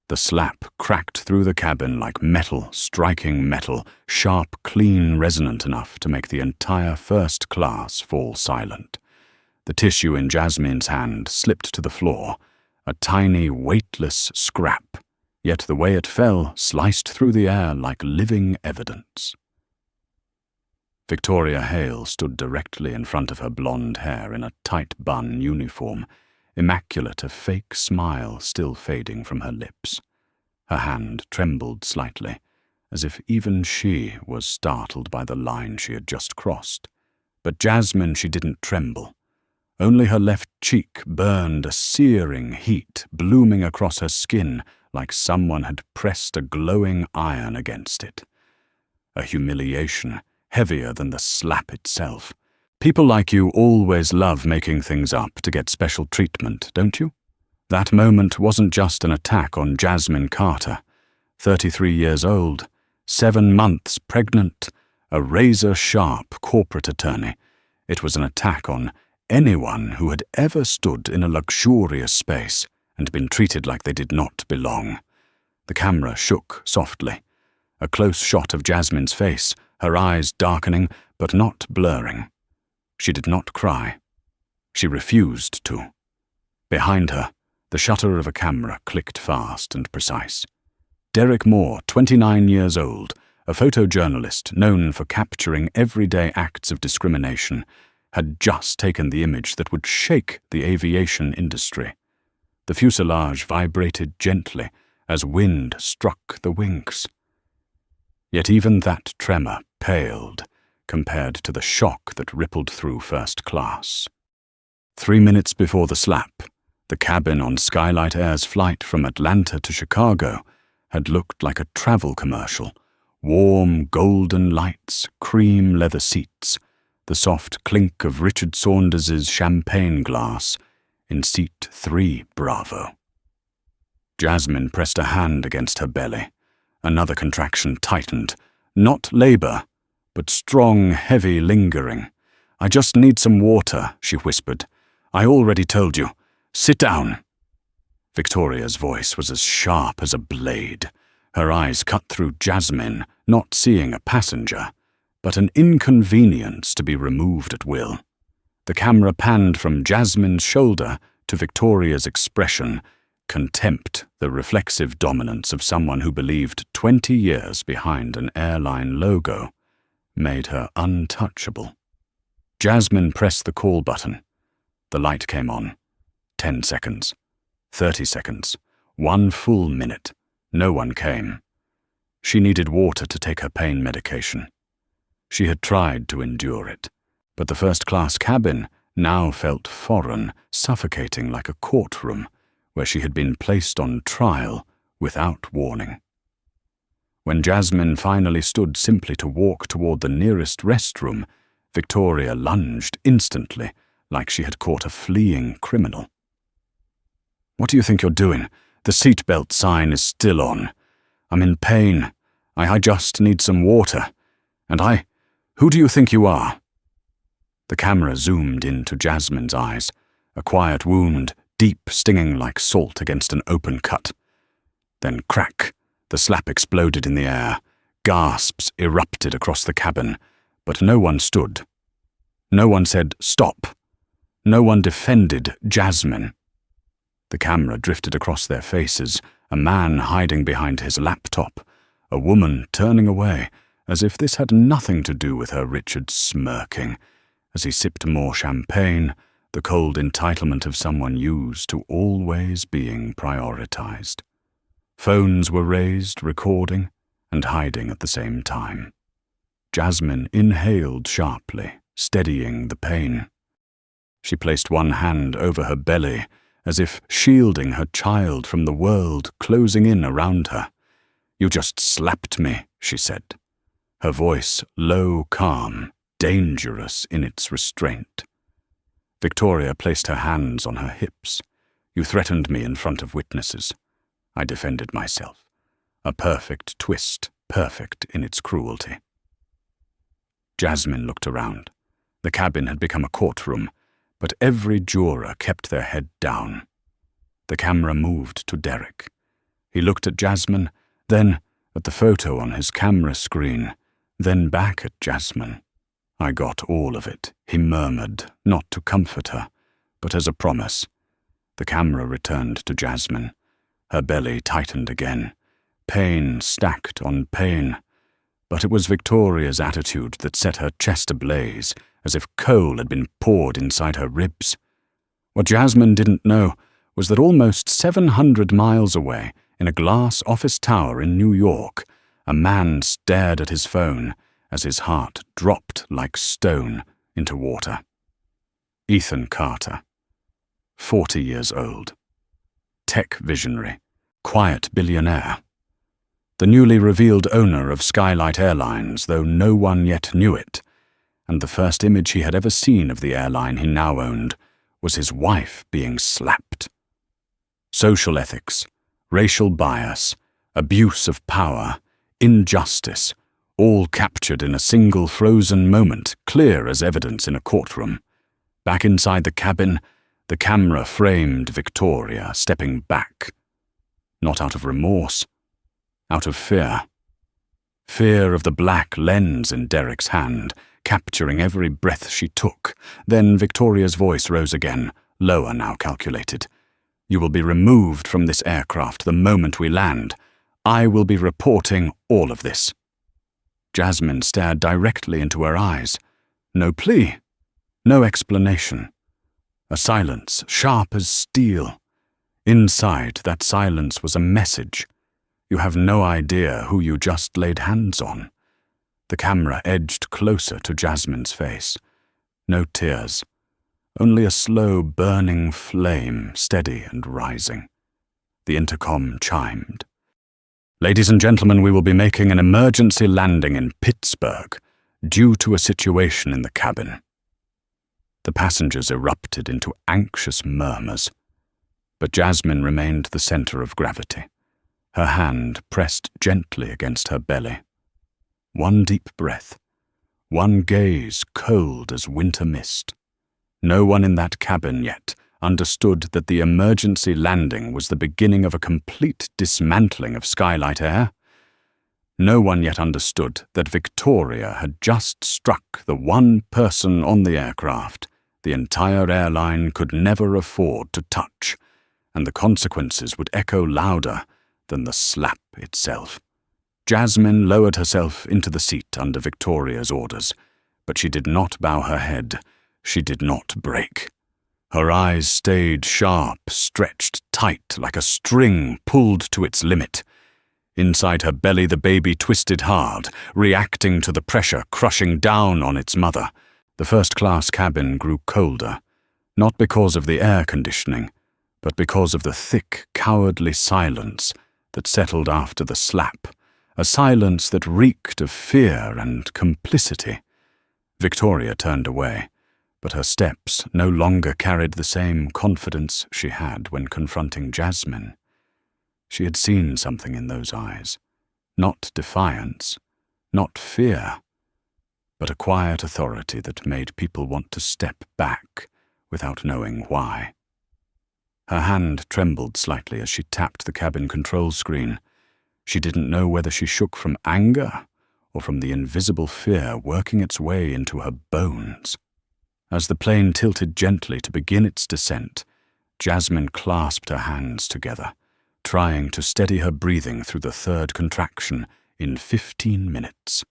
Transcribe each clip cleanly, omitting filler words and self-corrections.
The slap cracked through the cabin like metal striking metal, sharp, clean, resonant enough to make the entire first class fall silent. The tissue in Jasmine's hand slipped to the floor, a tiny, weightless scrap, yet the way it fell sliced through the air like living evidence. Victoria Hale stood directly in front of her blonde hair in a tight bun uniform, immaculate, a fake smile still fading from her lips. Her hand trembled slightly, as if even she was startled by the line she had just crossed. But Jasmine, she didn't tremble. Only her left cheek burned, a searing heat blooming across her skin like someone had pressed a glowing iron against it. A humiliation heavier than the slap itself. People like you always love making things up to get special treatment, don't you? That moment wasn't just an attack on Jasmine Carter, 33 years old, 7 months pregnant, a razor-sharp corporate attorney. It was an attack on anyone who had ever stood in a luxurious space and been treated like they did not belong. The camera shook softly. A close shot of Jasmine's face, her eyes darkening but not blurring. She did not cry. She refused to. Behind her, the shutter of a camera clicked fast and precise. Derek Moore, 29 years old, a photojournalist known for capturing everyday acts of discrimination, had just taken the image that would shake the aviation industry. The fuselage vibrated gently as wind struck the wings. Yet even that tremor paled compared to the shock that rippled through first class. 3 minutes before the slap, the cabin on Skylight Air's flight from Atlanta to Chicago had looked like a travel commercial. Warm, golden lights, cream leather seats, the soft clink of Richard Saunders's champagne glass in seat 3 Bravo. Jasmine pressed a hand against her belly. Another contraction tightened. Not labor, but strong, heavy lingering. "I just need some water," she whispered. "I already told you. Sit down." Victoria's voice was as sharp as a blade. Her eyes cut through Jasmine, not seeing a passenger, but an inconvenience to be removed at will. The camera panned from Jasmine's shoulder to Victoria's expression, contempt, the reflexive dominance of someone who believed 20 years behind an airline logo made her untouchable. Jasmine pressed the call button. The light came on. 10 seconds. 30 seconds. 1 full minute. No one came. She needed water to take her pain medication. She had tried to endure it, but the first-class cabin now felt foreign, suffocating like a courtroom where she had been placed on trial without warning. When Jasmine finally stood simply to walk toward the nearest restroom, Victoria lunged instantly, like she had caught a fleeing criminal. "What do you think you're doing? The seatbelt sign is still on. I'm in pain. I just need some water. And who do you think you are?" The camera zoomed into Jasmine's eyes, a quiet wound, deep, stinging like salt against an open cut. Then crack, the slap exploded in the air. Gasps erupted across the cabin, but no one stood. No one said, "Stop." No one defended Jasmine. The camera drifted across their faces, a man hiding behind his laptop, a woman turning away, as if this had nothing to do with her. Richard smirking, as he sipped more champagne, the cold entitlement of someone used to always being prioritized. Phones were raised, recording and hiding at the same time. Jasmine inhaled sharply, steadying the pain. She placed one hand over her belly, as if shielding her child from the world closing in around her. "You just slapped me," she said, her voice low, calm, dangerous in its restraint. Victoria placed her hands on her hips. "You threatened me in front of witnesses. I defended myself. A perfect twist, perfect in its cruelty." Jasmine looked around. The cabin had become a courtroom, but every juror kept their head down. The camera moved to Derek. He looked at Jasmine, then at the photo on his camera screen, then back at Jasmine. "I got all of it," he murmured, not to comfort her, but as a promise. The camera returned to Jasmine. Her belly tightened again. Pain stacked on pain. But it was Victoria's attitude that set her chest ablaze, as if coal had been poured inside her ribs. What Jasmine didn't know was that almost 700 miles away, in a glass office tower in New York, a man stared at his phone as his heart dropped like stone into water. Ethan Carter, 40 years old. Tech visionary, quiet billionaire. The newly revealed owner of Skylight Airlines, though no one yet knew it, and the first image he had ever seen of the airline he now owned was his wife being slapped. Social ethics, racial bias, abuse of power, injustice, all captured in a single frozen moment, clear as evidence in a courtroom. Back inside the cabin, the camera framed Victoria stepping back. Not out of remorse, out of fear. Fear of the black lens in Derek's hand, capturing every breath she took. Then Victoria's voice rose again, lower now calculated. "You will be removed from this aircraft the moment we land. I will be reporting all of this." Jasmine stared directly into her eyes. No plea, no explanation. A silence, sharp as steel. Inside that silence was a message. You have no idea who you just laid hands on. The camera edged closer to Jasmine's face. No tears. Only a slow burning flame, steady and rising. The intercom chimed. "Ladies and gentlemen, we will be making an emergency landing in Pittsburgh due to a situation in the cabin." The passengers erupted into anxious murmurs, but Jasmine remained the center of gravity, her hand pressed gently against her belly. One deep breath, one gaze cold as winter mist. No one in that cabin yet understood that the emergency landing was the beginning of a complete dismantling of Skylight Air. No one yet understood that Victoria had just struck the one person on the aircraft the entire airline could never afford to touch, and the consequences would echo louder than the slap itself. Jasmine lowered herself into the seat under Victoria's orders, but she did not bow her head. She did not break. Her eyes stayed sharp, stretched tight like a string pulled to its limit. Inside her belly the baby twisted hard, reacting to the pressure crushing down on its mother. The first-class cabin grew colder, not because of the air conditioning, but because of the thick, cowardly silence that settled after the slap, a silence that reeked of fear and complicity. Victoria turned away, but her steps no longer carried the same confidence she had when confronting Jasmine. She had seen something in those eyes, not defiance, not fear, but a quiet authority that made people want to step back without knowing why. Her hand trembled slightly as she tapped the cabin control screen. She didn't know whether she shook from anger or from the invisible fear working its way into her bones. As the plane tilted gently to begin its descent, Jasmine clasped her hands together, trying to steady her breathing through the third contraction in 15 minutes.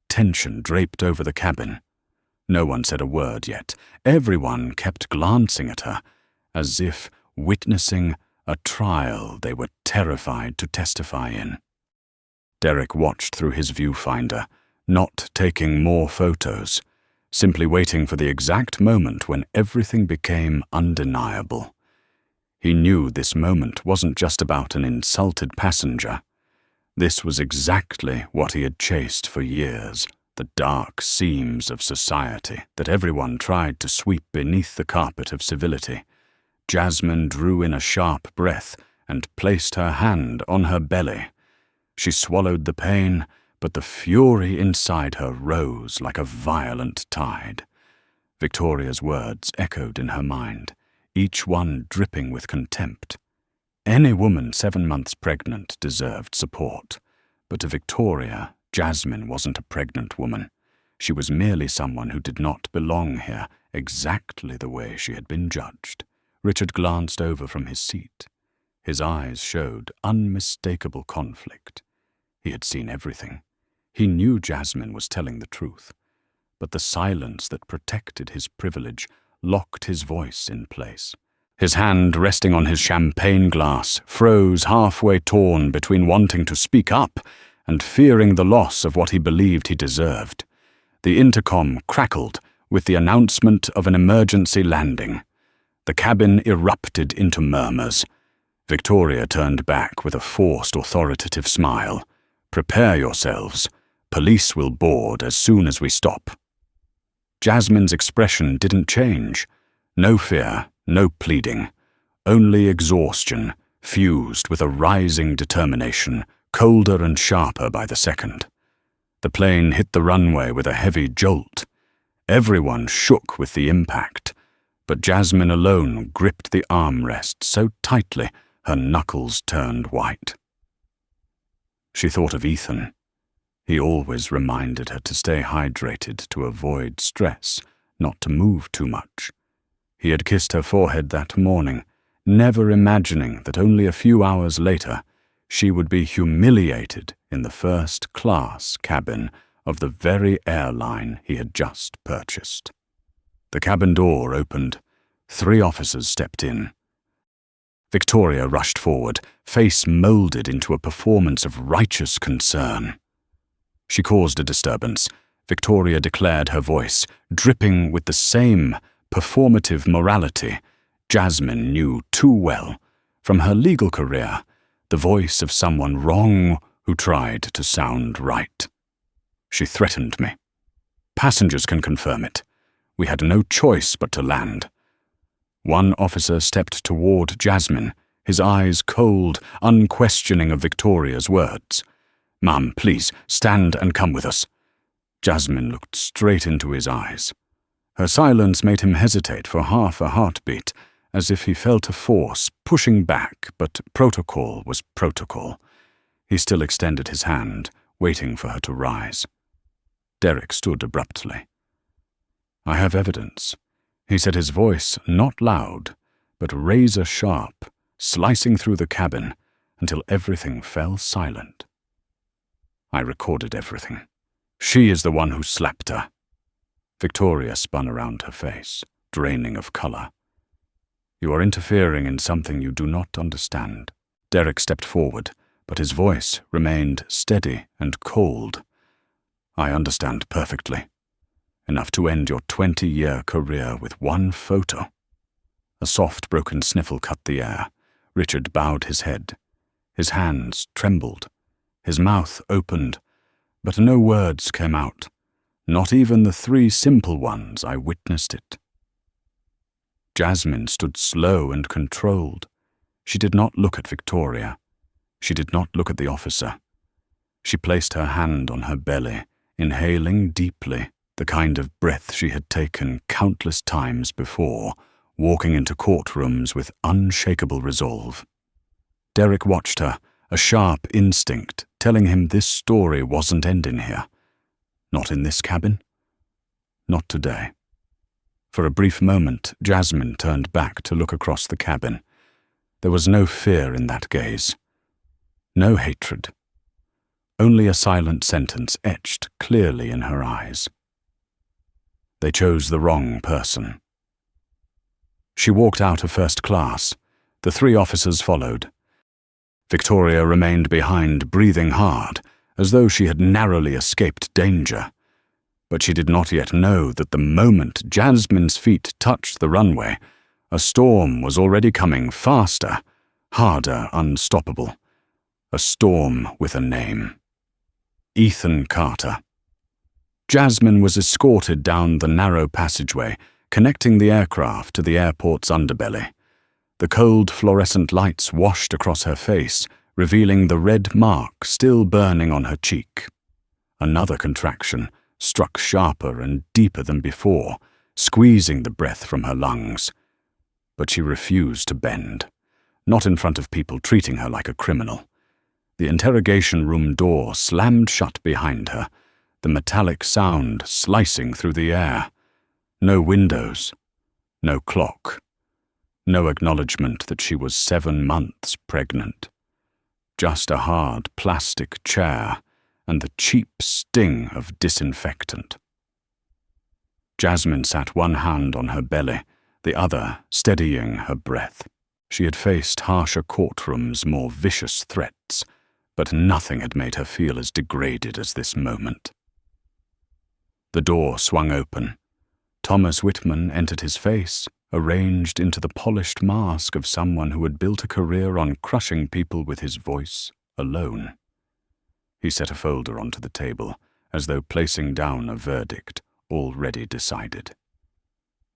Tension draped over the cabin. No one said a word yet. Everyone kept glancing at her, as if witnessing a trial they were terrified to testify in. Derek watched through his viewfinder, not taking more photos, simply waiting for the exact moment when everything became undeniable. He knew this moment wasn't just about an insulted passenger. This was exactly what he had chased for years, the dark seams of society that everyone tried to sweep beneath the carpet of civility. Jasmine drew in a sharp breath and placed her hand on her belly. She swallowed the pain, but the fury inside her rose like a violent tide. Victoria's words echoed in her mind, each one dripping with contempt. Any woman 7 months pregnant deserved support, but to Victoria, Jasmine wasn't a pregnant woman. She was merely someone who did not belong here, exactly the way she had been judged. Richard glanced over from his seat. His eyes showed unmistakable conflict. He had seen everything. He knew Jasmine was telling the truth, but the silence that protected his privilege locked his voice in place. His hand, resting on his champagne glass, froze halfway torn between wanting to speak up and fearing the loss of what he believed he deserved. The intercom crackled with the announcement of an emergency landing. The cabin erupted into murmurs. Victoria turned back with a forced authoritative smile. "Prepare yourselves. Police will board as soon as we stop." Jasmine's expression didn't change. No fear, no pleading, only exhaustion, fused with a rising determination, colder and sharper by the second. The plane hit the runway with a heavy jolt. Everyone shook with the impact, but Jasmine alone gripped the armrest so tightly her knuckles turned white. She thought of Ethan. He always reminded her to stay hydrated, to avoid stress, not to move too much. He had kissed her forehead that morning, never imagining that only a few hours later she would be humiliated in the first-class cabin of the very airline he had just purchased. The cabin door opened. 3 officers stepped in. Victoria rushed forward, face molded into a performance of righteous concern. She caused a disturbance. Victoria declared, her voice dripping with the same performative morality Jasmine knew too well from her legal career, the voice of someone wrong who tried to sound right. She threatened me. Passengers can confirm it. We had no choice but to land. One officer stepped toward Jasmine, his eyes cold, unquestioning of Victoria's words. "Ma'am, please, stand and come with us." Jasmine looked straight into his eyes. Her silence made him hesitate for half a heartbeat, as if he felt a force pushing back, but protocol was protocol. He still extended his hand, waiting for her to rise. Derek stood abruptly. "I have evidence," he said, his voice not loud, but razor-sharp, slicing through the cabin until everything fell silent. "I recorded everything. She is the one who slapped her." Victoria spun around her face, draining of color. "You are interfering in something you do not understand." Derek stepped forward, but his voice remained steady and cold. "I understand perfectly. Enough to end your 20-year career with one photo." A soft, broken sniffle cut the air. Richard bowed his head. His hands trembled. His mouth opened, but no words came out. Not even the 3 simple ones I witnessed it. Jasmine stood slow and controlled. She did not look at Victoria. She did not look at the officer. She placed her hand on her belly, inhaling deeply, the kind of breath she had taken countless times before, walking into courtrooms with unshakable resolve. Derek watched her, a sharp instinct telling him this story wasn't ending here. Not in this cabin. Not today. For a brief moment, Jasmine turned back to look across the cabin. There was no fear in that gaze. No hatred. Only a silent sentence etched clearly in her eyes. They chose the wrong person. She walked out of first class. The 3 officers followed. Victoria remained behind, breathing hard, as though she had narrowly escaped danger. But she did not yet know that the moment Jasmine's feet touched the runway, a storm was already coming faster, harder, unstoppable. A storm with a name. Ethan Carter. Jasmine was escorted down the narrow passageway, connecting the aircraft to the airport's underbelly. The cold fluorescent lights washed across her face, revealing the red mark still burning on her cheek. Another contraction struck sharper and deeper than before, squeezing the breath from her lungs. But she refused to bend. not in front of people treating her like a criminal. The interrogation room door slammed shut behind her, the metallic sound slicing through the air. No windows, no clock, no acknowledgement that she was 7 months pregnant. Just a hard plastic chair and the cheap sting of disinfectant. Jasmine sat one hand on her belly, the other steadying her breath. She had faced harsher courtrooms, more vicious threats, but nothing had made her feel as degraded as this moment. The door swung open. Thomas Whitman entered his face, arranged into the polished mask of someone who had built a career on crushing people with his voice alone. He set a folder onto the table, as though placing down a verdict already decided.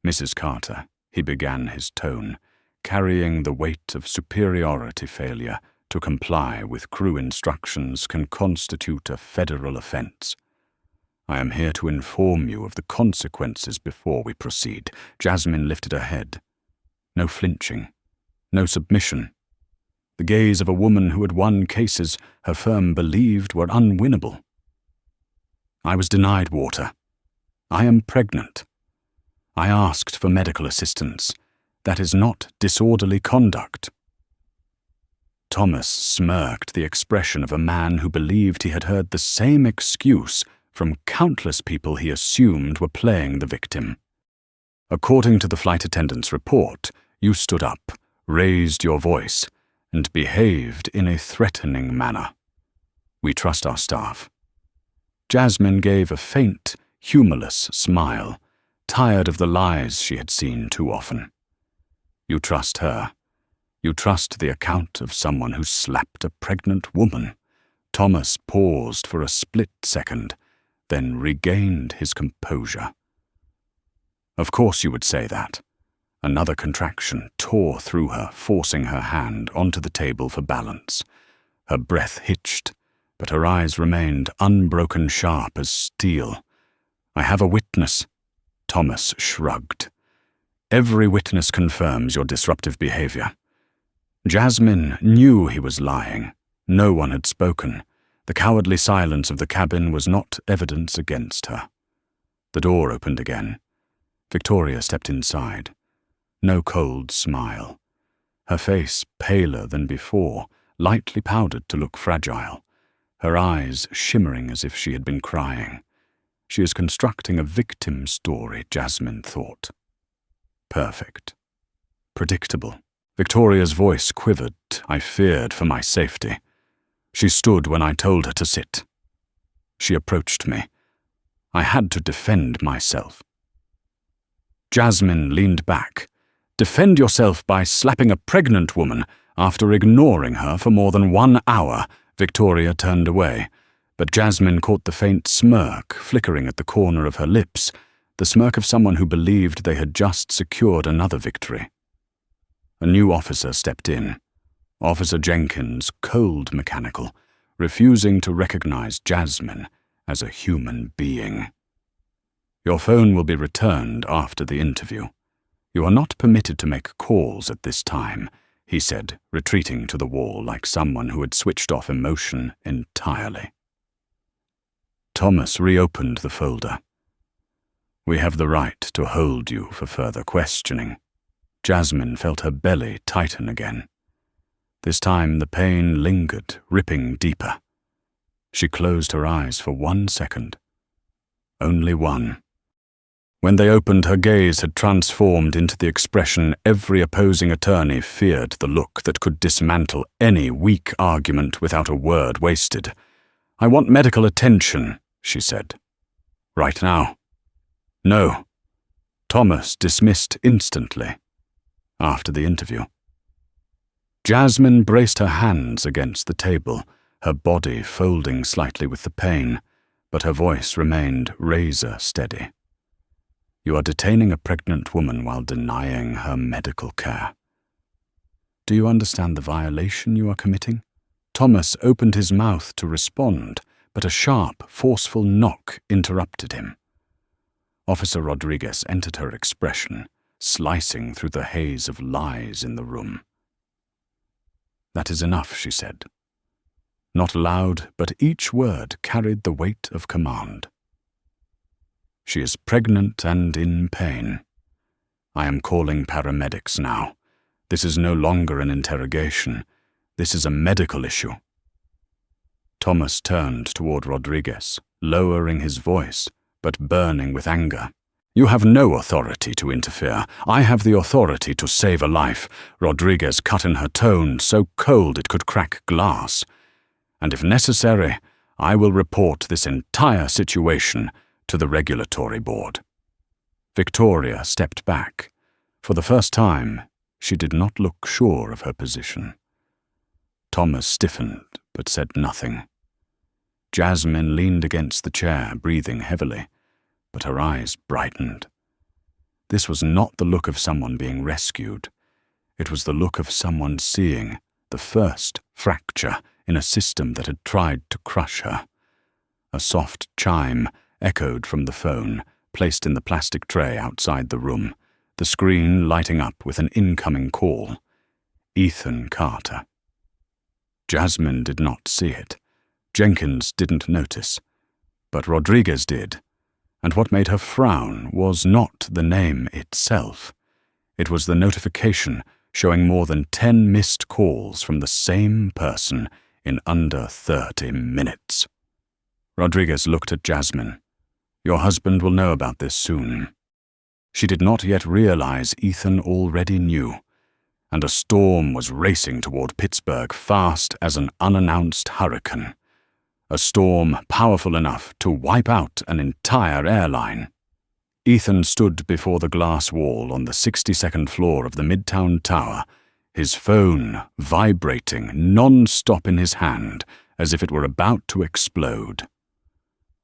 Mrs. Carter, he began his tone, carrying the weight of superiority failure to comply with crew instructions can constitute a federal offense. I am here to inform you of the consequences before we proceed. Jasmine lifted her head. No flinching, no submission. The gaze of a woman who had won cases her firm believed were unwinnable. I was denied water. I am pregnant. I asked for medical assistance. That is not disorderly conduct. Thomas smirked, the expression of a man who believed he had heard the same excuse from countless people he assumed were playing the victim. According to the flight attendant's report, you stood up, raised your voice, and behaved in a threatening manner. We trust our staff. Jasmine gave a faint, humorless smile, tired of the lies she had seen too often. You trust her. You trust the account of someone who slapped a pregnant woman. Thomas paused for a split second, then regained his composure. Of course you would say that. Another contraction tore through her, forcing her hand onto the table for balance. Her breath hitched, but her eyes remained unbroken sharp as steel. I have a witness. Thomas shrugged. Every witness confirms your disruptive behavior. Jasmine knew he was lying. No one had spoken. The cowardly silence of the cabin was not evidence against her. The door opened again. Victoria stepped inside. No cold smile. Her face paler than before, lightly powdered to look fragile. Her eyes shimmering as if she had been crying. She is constructing a victim story, Jasmine thought. Perfect. Predictable. Victoria's voice quivered. I feared for my safety. She stood when I told her to sit. She approached me. I had to defend myself. Jasmine leaned back. Defend yourself by slapping a pregnant woman after ignoring her for more than 1 hour. Victoria turned away, but Jasmine caught the faint smirk flickering at the corner of her lips, the smirk of someone who believed they had just secured another victory. A new officer stepped in. Officer Jenkins, cold mechanical, refusing to recognize Jasmine as a human being. Your phone will be returned after the interview. You are not permitted to make calls at this time, he said, retreating to the wall like someone who had switched off emotion entirely. Thomas reopened the folder. We have the right to hold you for further questioning. Jasmine felt her belly tighten again. This time the pain lingered, ripping deeper. She closed her eyes for 1 second. Only one. When they opened, her gaze had transformed into the expression every opposing attorney feared, the look that could dismantle any weak argument without a word wasted. I want medical attention, she said. Right now. No. Thomas dismissed instantly. After the interview. Jasmine braced her hands against the table, her body folding slightly with the pain, but her voice remained razor steady. You are detaining a pregnant woman while denying her medical care. Do you understand the violation you are committing? Thomas opened his mouth to respond, but a sharp, forceful knock interrupted him. Officer Rodriguez entered her expression, slicing through the haze of lies in the room. "That is enough," she said. Not loud, but each word carried the weight of command. "She is pregnant and in pain. I am calling paramedics now. This is no longer an interrogation. This is a medical issue." Thomas turned toward Rodriguez, lowering his voice, but burning with anger. "You have no authority to interfere. I have the authority to save a life." Rodriguez cut in her tone, so cold it could crack glass. "And if necessary, I will report this entire situation to the regulatory board." Victoria stepped back. For the first time, she did not look sure of her position. Thomas stiffened, but said nothing. Jasmine leaned against the chair, breathing heavily, but her eyes brightened. This was not the look of someone being rescued. It was the look of someone seeing the first fracture in a system that had tried to crush her. A soft chime echoed from the phone, placed in the plastic tray outside the room, the screen lighting up with an incoming call. Ethan Carter. Jasmine did not see it. Jenkins didn't notice. But Rodriguez did. And what made her frown was not the name itself. It was the notification showing more than 10 missed calls from the same person in under 30 minutes. Rodriguez looked at Jasmine. "Your husband will know about this soon." She did not yet realize Ethan already knew, and a storm was racing toward Pittsburgh fast as an unannounced hurricane. A storm powerful enough to wipe out an entire airline. Ethan stood before the glass wall on the 62nd floor of the Midtown Tower, his phone vibrating non-stop in his hand as if it were about to explode.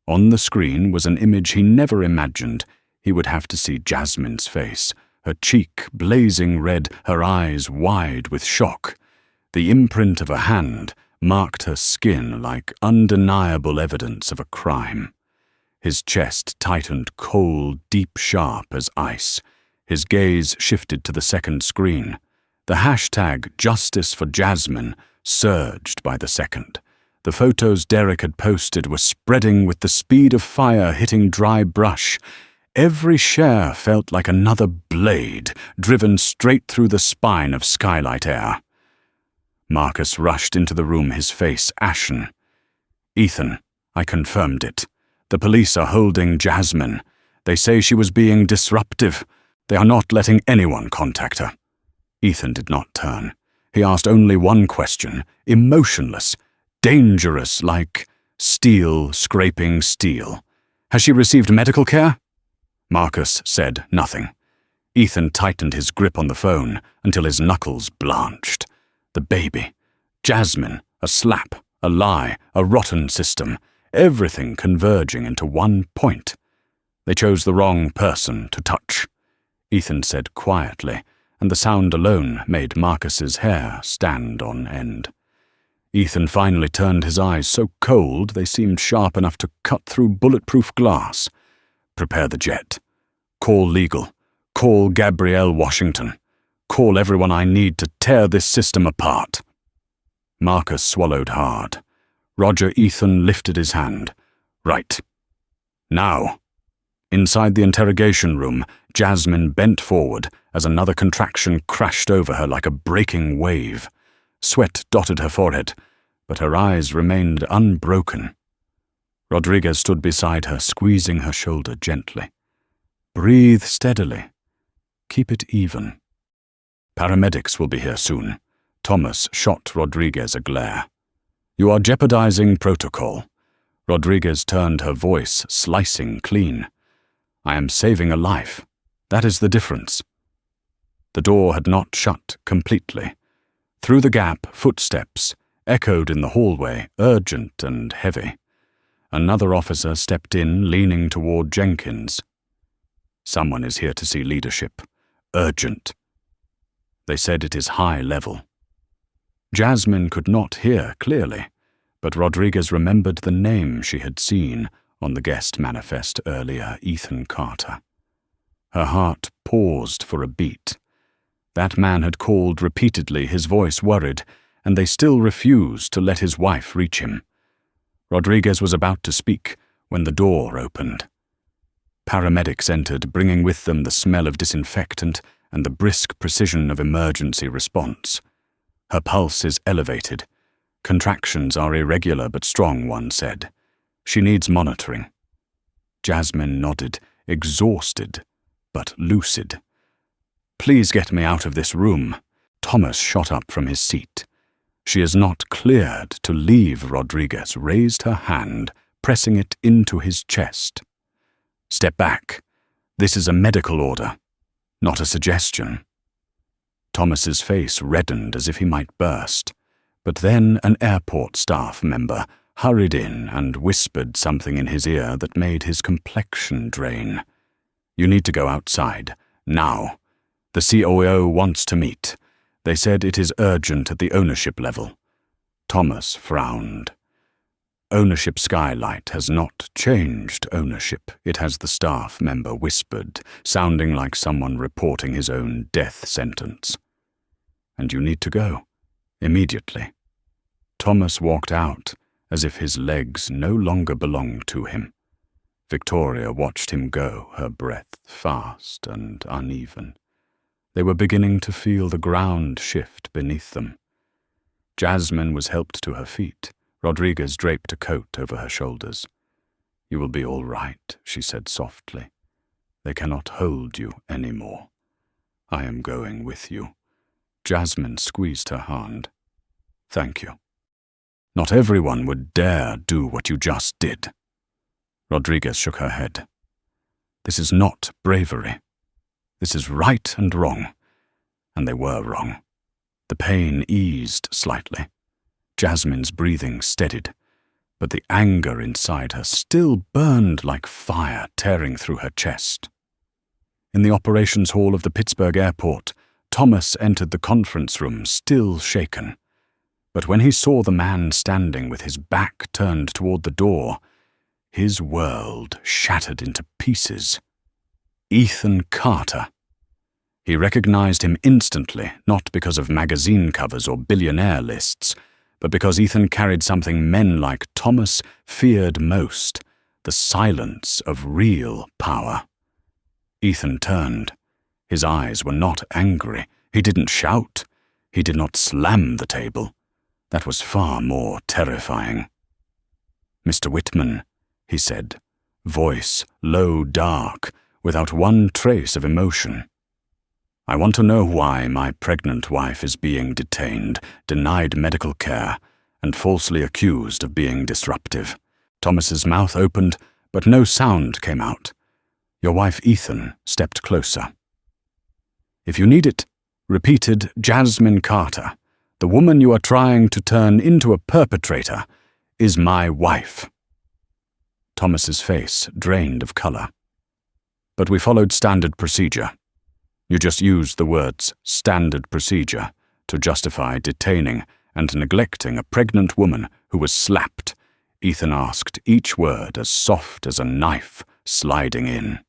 On the screen was an image he never imagined he would have to see Jasmine's face, her cheek blazing red, her eyes wide with shock. The imprint of a hand marked her skin like undeniable evidence of a crime. His chest tightened cold, deep sharp as ice. His gaze shifted to the second screen. The hashtag Justice for Jasmine surged by the second. The photos Derek had posted were spreading with the speed of fire hitting dry brush. Every share felt like another blade driven straight through the spine of Skylight Air. Marcus rushed into the room, his face ashen. "Ethan, I confirmed it. The police are holding Jasmine. They say she was being disruptive. They are not letting anyone contact her." Ethan did not turn. He asked only one question, emotionless, dangerous, like steel scraping steel. "Has she received medical care?" Marcus said nothing. Ethan tightened his grip on the phone until his knuckles blanched. The baby. Jasmine. A slap. A lie. A rotten system. Everything converging into one point. They chose the wrong person to touch, Ethan said quietly, and the sound alone made Marcus's hair stand on end. Ethan finally turned his eyes so cold they seemed sharp enough to cut through bulletproof glass. "Prepare the jet. Call legal. Call Gabrielle Washington. Call everyone I need to tear this system apart." Marcus swallowed hard. Roger Ethan lifted his hand. "Right. Now." Inside the interrogation room, Jasmine bent forward as another contraction crashed over her like a breaking wave. Sweat dotted her forehead, but her eyes remained unbroken. Rodriguez stood beside her, squeezing her shoulder gently. "Breathe steadily. Keep it even." "Paramedics will be here soon." Thomas shot Rodriguez a glare. "You are jeopardizing protocol." Rodriguez turned, her voice slicing clean. "I am saving a life. That is the difference." The door had not shut completely. Through the gap, footsteps echoed in the hallway, urgent and heavy. Another officer stepped in, leaning toward Jenkins. "Someone is here to see leadership. Urgent." They said it is high level. Jasmine could not hear clearly, but Rodriguez remembered the name she had seen on the guest manifest earlier, Ethan Carter. Her heart paused for a beat. That man had called repeatedly, his voice worried, and they still refused to let his wife reach him. Rodriguez was about to speak when the door opened. Paramedics entered, bringing with them the smell of disinfectant and the brisk precision of emergency response. Her pulse is elevated. Contractions are irregular but strong, one said. She needs monitoring. Jasmine nodded, exhausted but lucid. Please get me out of this room. Thomas shot up from his seat. She is not cleared to leave. Rodriguez raised her hand, pressing it into his chest. Step back. This is a medical order, not a suggestion. Thomas's face reddened as if he might burst, but then an airport staff member hurried in and whispered something in his ear that made his complexion drain. You need to go outside, now. The COO wants to meet. They said it is urgent at the ownership level. Thomas frowned. Ownership Skylight has not changed ownership, it has, the staff member whispered, sounding like someone reporting his own death sentence. And you need to go, immediately. Thomas walked out, as if his legs no longer belonged to him. Victoria watched him go, her breath fast and uneven. They were beginning to feel the ground shift beneath them. Jasmine was helped to her feet. Rodriguez draped a coat over her shoulders. You will be all right, she said softly. They cannot hold you anymore. I am going with you. Jasmine squeezed her hand. Thank you. Not everyone would dare do what you just did. Rodriguez shook her head. This is not bravery. This is right and wrong. And they were wrong. The pain eased slightly. Jasmine's breathing steadied, but the anger inside her still burned like fire tearing through her chest. In the operations hall of the Pittsburgh airport, Thomas entered the conference room still shaken. But when he saw the man standing with his back turned toward the door, his world shattered into pieces. Ethan Carter. He recognized him instantly, not because of magazine covers or billionaire lists, but because Ethan carried something men like Thomas feared most, the silence of real power. Ethan turned. His eyes were not angry. He didn't shout. He did not slam the table. That was far more terrifying. Mr. Whitman, he said, voice low, dark, without one trace of emotion. I want to know why my pregnant wife is being detained, denied medical care, and falsely accused of being disruptive. Thomas's mouth opened, but no sound came out. Your wife Ethan stepped closer. If you need it, repeated Jasmine Carter, the woman you are trying to turn into a perpetrator is my wife. Thomas's face drained of color. But we followed standard procedure. You just used the words standard procedure to justify detaining and neglecting a pregnant woman who was slapped. Ethan asked, each word as soft as a knife sliding in.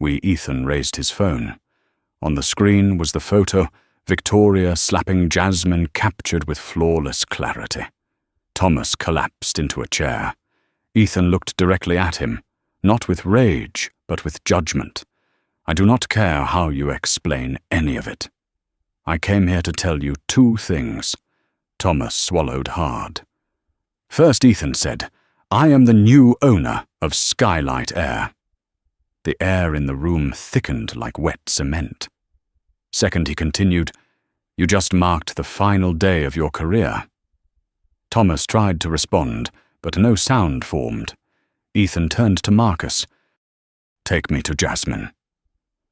Ethan raised his phone. On the screen was the photo, Victoria slapping Jasmine captured with flawless clarity. Thomas collapsed into a chair. Ethan looked directly at him, not with rage, but with judgment. I do not care how you explain any of it. I came here to tell you two things. Thomas swallowed hard. First, Ethan said, I am the new owner of Skylight Air. The air in the room thickened like wet cement. Second, he continued, you just marked the final day of your career. Thomas tried to respond, but no sound formed. Ethan turned to Marcus. Take me to Jasmine.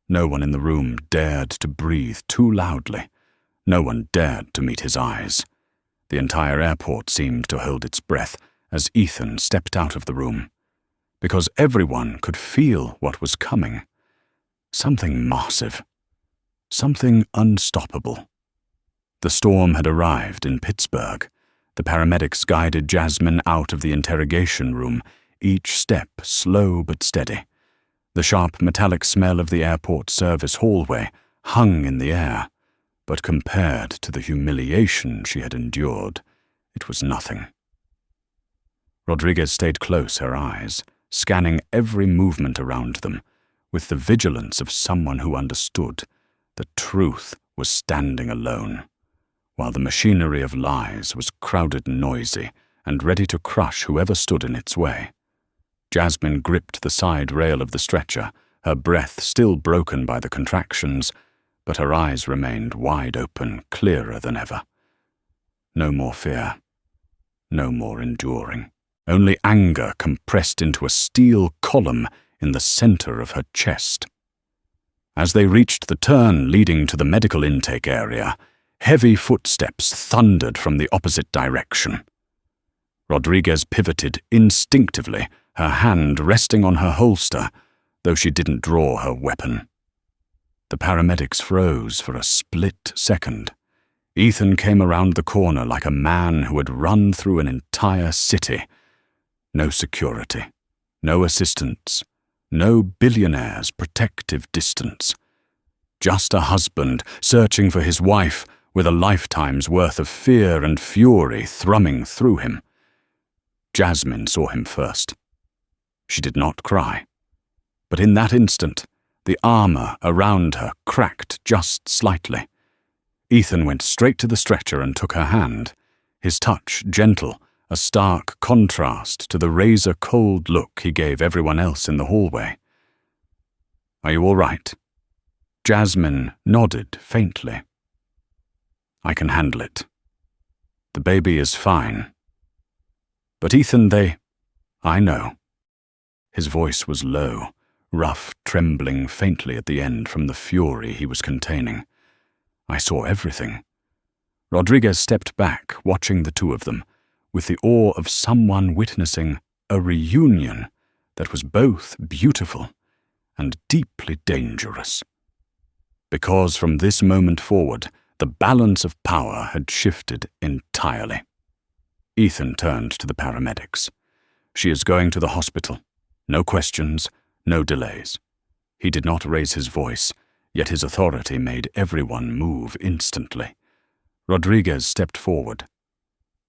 No one in the room dared to breathe too loudly. No one dared to meet his eyes. The entire airport seemed to hold its breath as Ethan stepped out of the room, because everyone could feel what was coming. Something massive. Something unstoppable. The storm had arrived in Pittsburgh. The paramedics guided Jasmine out of the interrogation room, each step slow but steady. The sharp metallic smell of the airport service hallway hung in the air. but compared to the humiliation she had endured, it was nothing. Rodriguez stayed close, her eyes, scanning every movement around them, with the vigilance of someone who understood that truth was standing alone, while the machinery of lies was crowded and noisy and ready to crush whoever stood in its way. Jasmine gripped the side rail of the stretcher, her breath still broken by the contractions, but her eyes remained wide open, clearer than ever. No more fear, no more enduring. Only anger compressed into a steel column in the center of her chest. As they reached the turn leading to the medical intake area, heavy footsteps thundered from the opposite direction. Rodriguez pivoted instinctively, her hand resting on her holster, though she didn't draw her weapon. The paramedics froze for a split second. Ethan came around the corner like a man who had run through an entire city. No security, no assistance, no billionaire's protective distance. Just a husband searching for his wife with a lifetime's worth of fear and fury thrumming through him. Jasmine saw him first. She did not cry, but in that instant, the armor around her cracked just slightly. Ethan went straight to the stretcher and took her hand, his touch gentle, a stark contrast to the razor-cold look he gave everyone else in the hallway. "Are you all right?" Jasmine nodded faintly. "I can handle it. The baby is fine. But Ethan, I know." His voice was low, rough, trembling faintly at the end from the fury he was containing. "I saw everything." Rodriguez stepped back, watching the two of them, with the awe of someone witnessing a reunion that was both beautiful and deeply dangerous. Because from this moment forward, the balance of power had shifted entirely. Ethan turned to the paramedics. "She is going to the hospital. No questions, no delays." He did not raise his voice, yet his authority made everyone move instantly. Rodriguez stepped forward.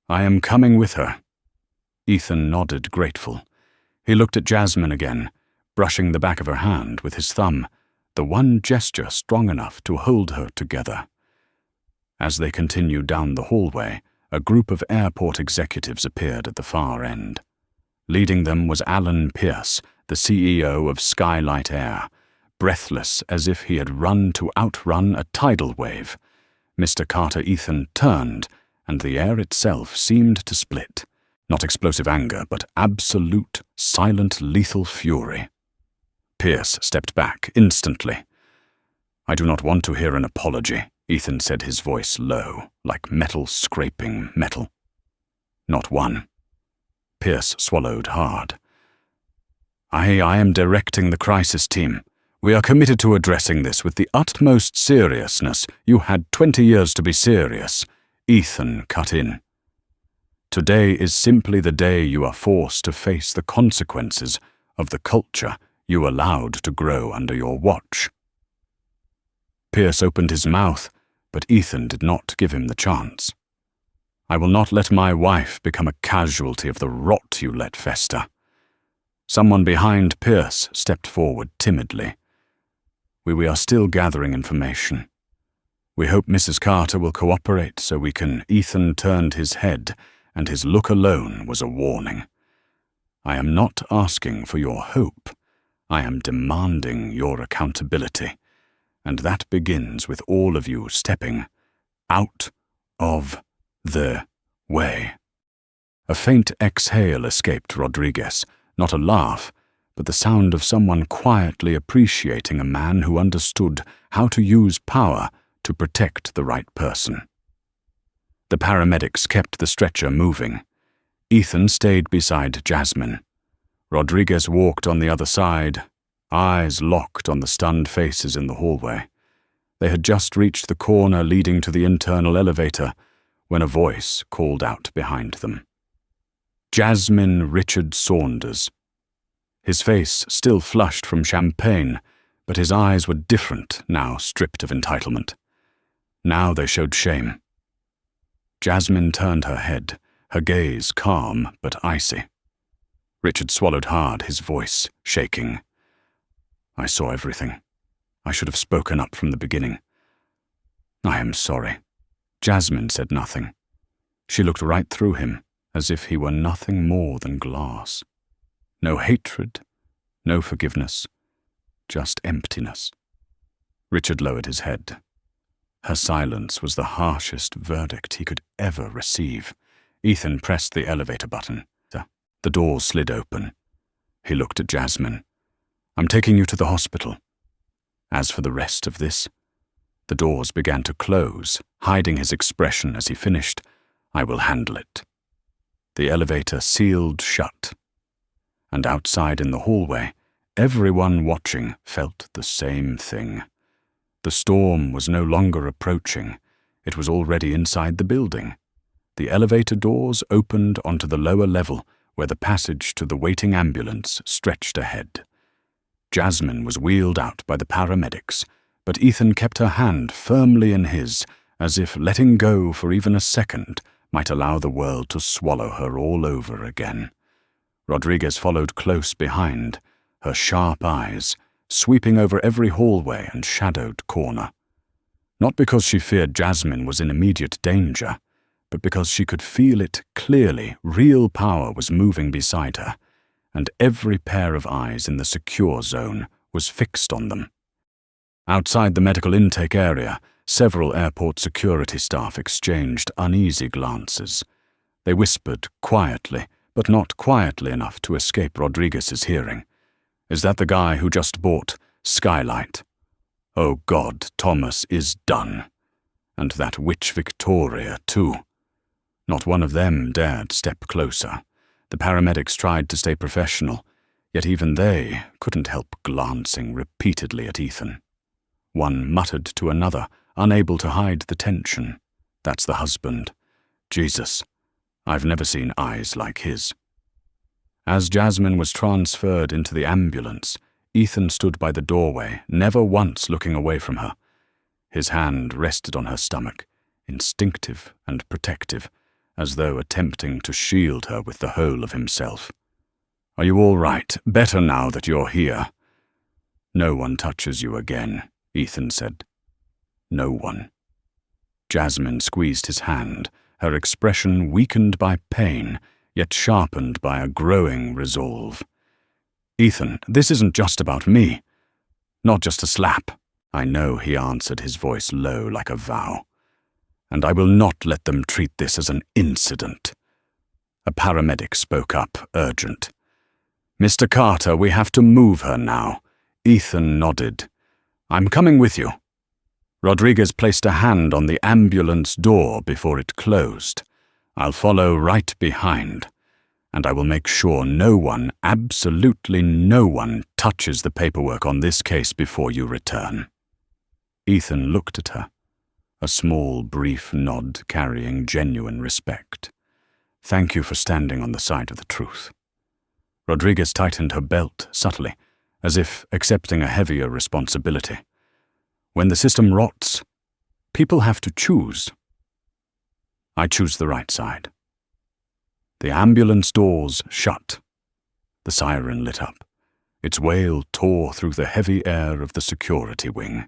"I am coming with her." Ethan nodded, grateful. He looked at Jasmine again, brushing the back of her hand with his thumb, the one gesture strong enough to hold her together. As they continued down the hallway, a group of airport executives appeared at the far end. Leading them was Alan Pierce, the CEO of Skylight Air, breathless as if he had run to outrun a tidal wave. Mr. Carter Ethan turned, and the air itself seemed to split. Not explosive anger, but absolute, silent, lethal fury. Pierce stepped back instantly. "I do not want to hear an apology," Ethan said, his voice low, like metal scraping metal. "Not one." Pierce swallowed hard. I am directing the crisis team. We are committed to addressing this with the utmost seriousness. You had 20 years to be serious." Ethan cut in. "Today is simply the day you are forced to face the consequences of the culture you allowed to grow under your watch." Pierce opened his mouth, but Ethan did not give him the chance. "I will not let my wife become a casualty of the rot you let fester." Someone behind Pierce stepped forward timidly. We are still gathering information. We hope Mrs. Carter will cooperate so we can." Ethan turned his head, and his look alone was a warning. "I am not asking for your hope. I am demanding your accountability. And that begins with all of you stepping out of the way." A faint exhale escaped Rodriguez, not a laugh, but the sound of someone quietly appreciating a man who understood how to use power to protect the right person. The paramedics kept the stretcher moving. Ethan stayed beside Jasmine. Rodriguez walked on the other side, eyes locked on the stunned faces in the hallway. They had just reached the corner leading to the internal elevator when a voice called out behind them. "Jasmine Richard Saunders." His face still flushed from champagne, but his eyes were different now, stripped of entitlement. Now they showed shame. Jasmine turned her head, her gaze calm but icy. Richard swallowed hard, his voice shaking. I saw everything. I should have spoken up from the beginning. I am sorry. Jasmine said nothing. She looked right through him, as if he were nothing more than glass. No hatred, no forgiveness, just emptiness. Richard lowered his head. Her silence was the harshest verdict he could ever receive. Ethan pressed the elevator button. The door slid open. He looked at Jasmine. I'm taking you to the hospital. As for the rest of this, the doors began to close, hiding his expression as he finished. I will handle it. The elevator sealed shut. And outside in the hallway, everyone watching felt the same thing. The storm was no longer approaching. It was already inside the building. The elevator doors opened onto the lower level, where the passage to the waiting ambulance stretched ahead. Jasmine was wheeled out by the paramedics, but Ethan kept her hand firmly in his, as if letting go for even a second might allow the world to swallow her all over again. Rodriguez followed close behind, her sharp eyes sweeping over every hallway and shadowed corner. Not because she feared Jasmine was in immediate danger, but because she could feel it clearly. Real power was moving beside her, and every pair of eyes in the secure zone was fixed on them. Outside the medical intake area, several airport security staff exchanged uneasy glances. They whispered quietly, but not quietly enough to escape Rodriguez's hearing. Is that the guy who just bought Skylight? Oh God, Thomas is done. And that witch Victoria, too. Not one of them dared step closer. The paramedics tried to stay professional, yet even they couldn't help glancing repeatedly at Ethan. One muttered to another, unable to hide the tension. That's the husband. Jesus, I've never seen eyes like his. As Jasmine was transferred into the ambulance, Ethan stood by the doorway, never once looking away from her. His hand rested on her stomach, instinctive and protective, as though attempting to shield her with the whole of himself. Are you all right? Better now that you're here. No one touches you again, Ethan said. No one. Jasmine squeezed his hand, her expression weakened by pain, yet sharpened by a growing resolve. Ethan, this isn't just about me. Not just a slap. I know, he answered, his voice low like a vow. And I will not let them treat this as an incident. A paramedic spoke up, urgent. Mr. Carter, we have to move her now. Ethan nodded. I'm coming with you. Rodriguez placed a hand on the ambulance door before it closed. I'll follow right behind, and I will make sure no one, absolutely no one, touches the paperwork on this case before you return. Ethan looked at her, a small, brief nod carrying genuine respect. Thank you for standing on the side of the truth. Rodriguez tightened her belt subtly, as if accepting a heavier responsibility. When the system rots, people have to choose. I choose the right side. The ambulance doors shut. The siren lit up. Its wail tore through the heavy air of the security wing.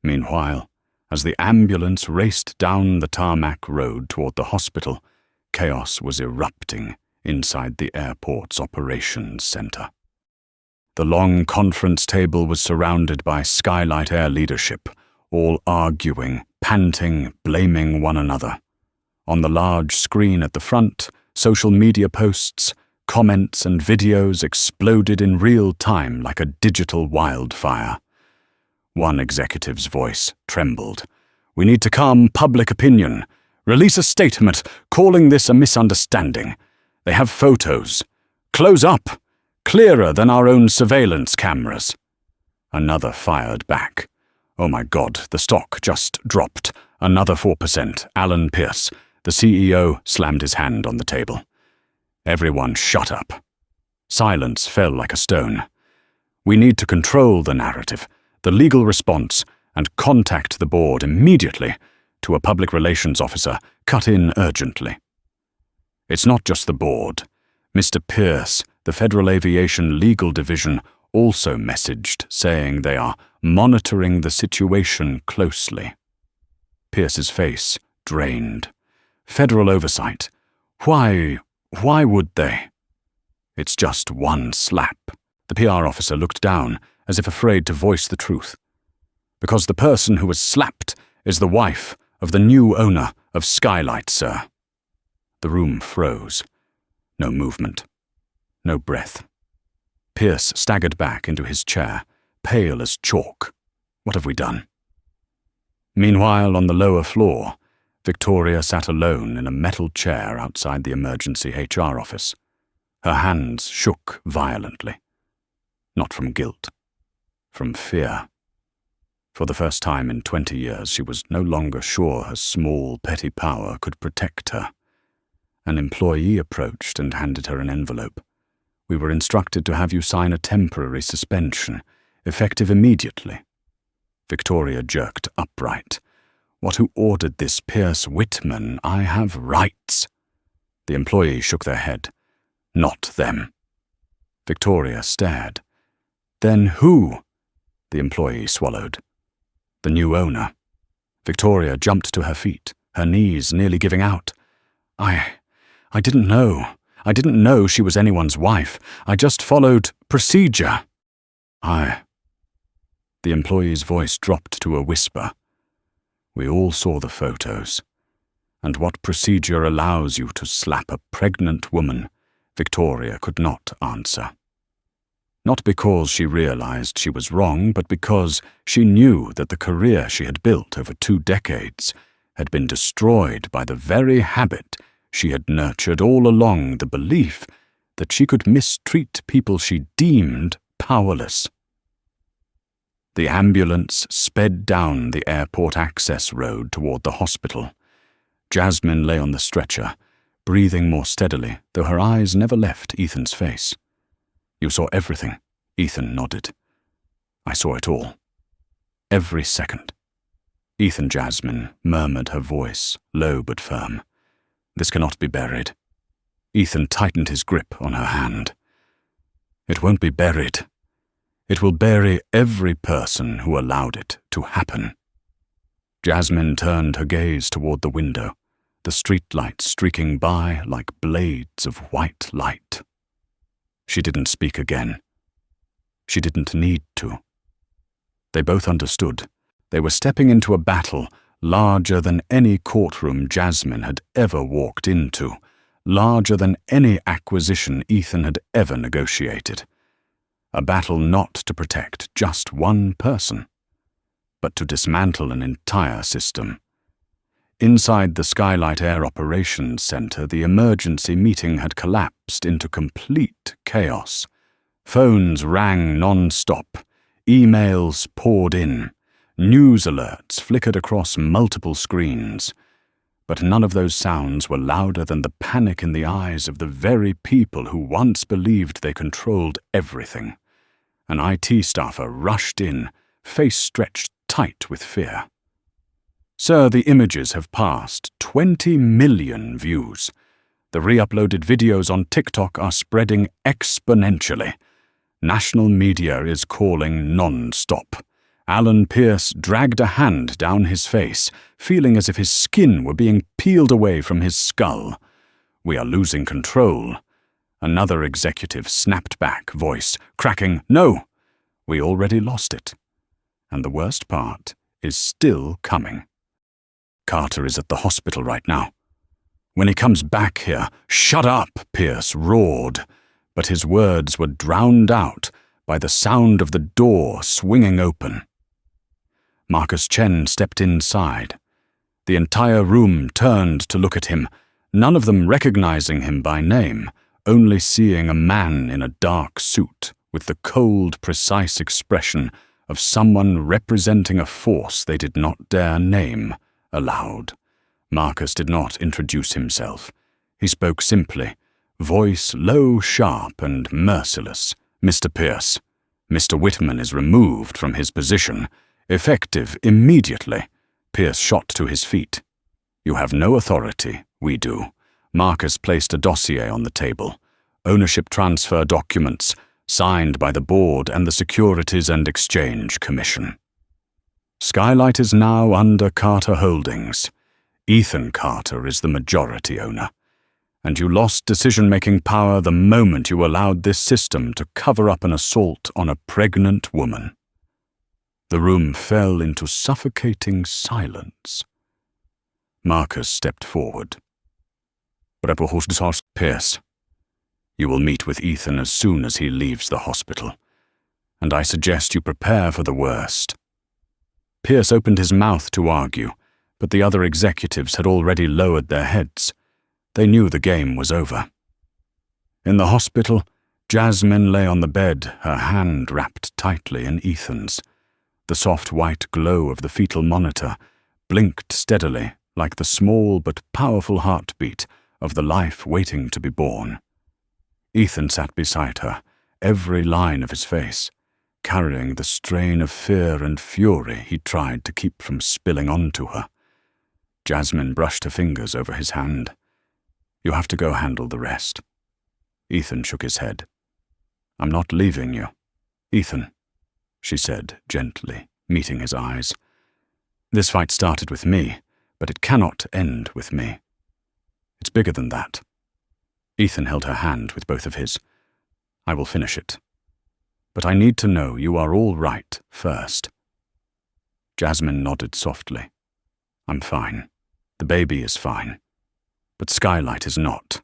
Meanwhile, as the ambulance raced down the tarmac road toward the hospital, chaos was erupting inside the airport's operations center. The long conference table was surrounded by Skylight Air leadership, all arguing, panting, blaming one another. On the large screen at the front, social media posts, comments and videos exploded in real time like a digital wildfire. One executive's voice trembled. We need to calm public opinion. Release a statement calling this a misunderstanding. They have photos. Close up. Clearer than our own surveillance cameras. Another fired back. Oh my God, the stock just dropped. Another 4%. Alan Pierce, the CEO, slammed his hand on the table. Everyone shut up. Silence fell like a stone. We need to control the narrative, the legal response, and contact the board immediately. To a public relations officer, cut in urgently. It's not just the board. Mr. Pierce, the Federal Aviation Legal Division, also messaged saying they are monitoring the situation closely. Pierce's face drained. Federal oversight. Why would they? It's just one slap. The PR officer looked down, as if afraid to voice the truth. Because the person who was slapped is the wife of the new owner of Skylight, sir. The room froze. No movement. No breath. Pierce staggered back into his chair, pale as chalk. What have we done? Meanwhile, on the lower floor, Victoria sat alone in a metal chair outside the emergency HR office. Her hands shook violently. Not from guilt. From fear. For the first time in 20 years, she was no longer sure her small, petty power could protect her. An employee approached and handed her an envelope. We were instructed to have you sign a temporary suspension, effective immediately. Victoria jerked upright. What, who ordered this? Pierce Whitman? I have rights. The employee shook their head. Not them. Victoria stared. Then who? The employee swallowed. The new owner. Victoria jumped to her feet, her knees nearly giving out. I didn't know. I didn't know she was anyone's wife. I just followed procedure. The employee's voice dropped to a whisper. We all saw the photos. And what procedure allows you to slap a pregnant woman? Victoria could not answer. Not because she realized she was wrong, but because she knew that the career she had built over 2 decades had been destroyed by the very habit she had nurtured all along, the belief that she could mistreat people she deemed powerless. The ambulance sped down the airport access road toward the hospital. Jasmine lay on the stretcher, breathing more steadily, though her eyes never left Ethan's face. You saw everything, Ethan nodded. I saw it all. Every second. Ethan, Jasmine, murmured, her voice low but firm. This cannot be buried. Ethan tightened his grip on her hand. It won't be buried. It will bury every person who allowed it to happen. Jasmine turned her gaze toward the window, the streetlights streaking by like blades of white light. She didn't speak again. She didn't need to. They both understood. They were stepping into a battle larger than any courtroom Jasmine had ever walked into, larger than any acquisition Ethan had ever negotiated. A battle not to protect just one person, but to dismantle an entire system. Inside the Skylight Air Operations Center, the emergency meeting had collapsed into complete chaos. Phones rang non-stop. Emails poured in. News alerts flickered across multiple screens. But none of those sounds were louder than the panic in the eyes of the very people who once believed they controlled everything. An IT staffer rushed in, face stretched tight with fear. Sir, the images have passed 20 million views. The re-uploaded videos on TikTok are spreading exponentially. National media is calling non-stop. Alan Pierce dragged a hand down his face, feeling as if his skin were being peeled away from his skull. We are losing control. Another executive snapped back, voice cracking, No! We already lost it. And the worst part is still coming. Carter is at the hospital right now. When he comes back here, shut up, Pierce roared, but his words were drowned out by the sound of the door swinging open. Marcus Chen stepped inside. The entire room turned to look at him, none of them recognizing him by name, only seeing a man in a dark suit with the cold, precise expression of someone representing a force they did not dare name aloud. Marcus did not introduce himself. He spoke simply, voice low, sharp, and merciless. Mr. Pierce, Mr. Whitman is removed from his position. Effective immediately. Pierce shot to his feet. You have no authority. We do. Marcus placed a dossier on the table. Ownership transfer documents, signed by the board and the Securities and Exchange Commission. Skylight is now under Carter Holdings. Ethan Carter is the majority owner. And you lost decision-making power the moment you allowed this system to cover up an assault on a pregnant woman. The room fell into suffocating silence. Marcus stepped forward. Pierce, you will meet with Ethan as soon as he leaves the hospital, and I suggest you prepare for the worst. Pierce opened his mouth to argue, but the other executives had already lowered their heads. They knew the game was over. In the hospital, Jasmine lay on the bed, her hand wrapped tightly in Ethan's. The soft white glow of the fetal monitor blinked steadily like the small but powerful heartbeat of the life waiting to be born. Ethan sat beside her, every line of his face, carrying the strain of fear and fury he tried to keep from spilling onto her. Jasmine brushed her fingers over his hand. You have to go handle the rest. Ethan shook his head. I'm not leaving you. Ethan, she said gently, meeting his eyes. This fight started with me, but it cannot end with me. It's bigger than that. Ethan held her hand with both of his. I will finish it. But I need to know you are all right first. Jasmine nodded softly. I'm fine. The baby is fine. But Skylight is not.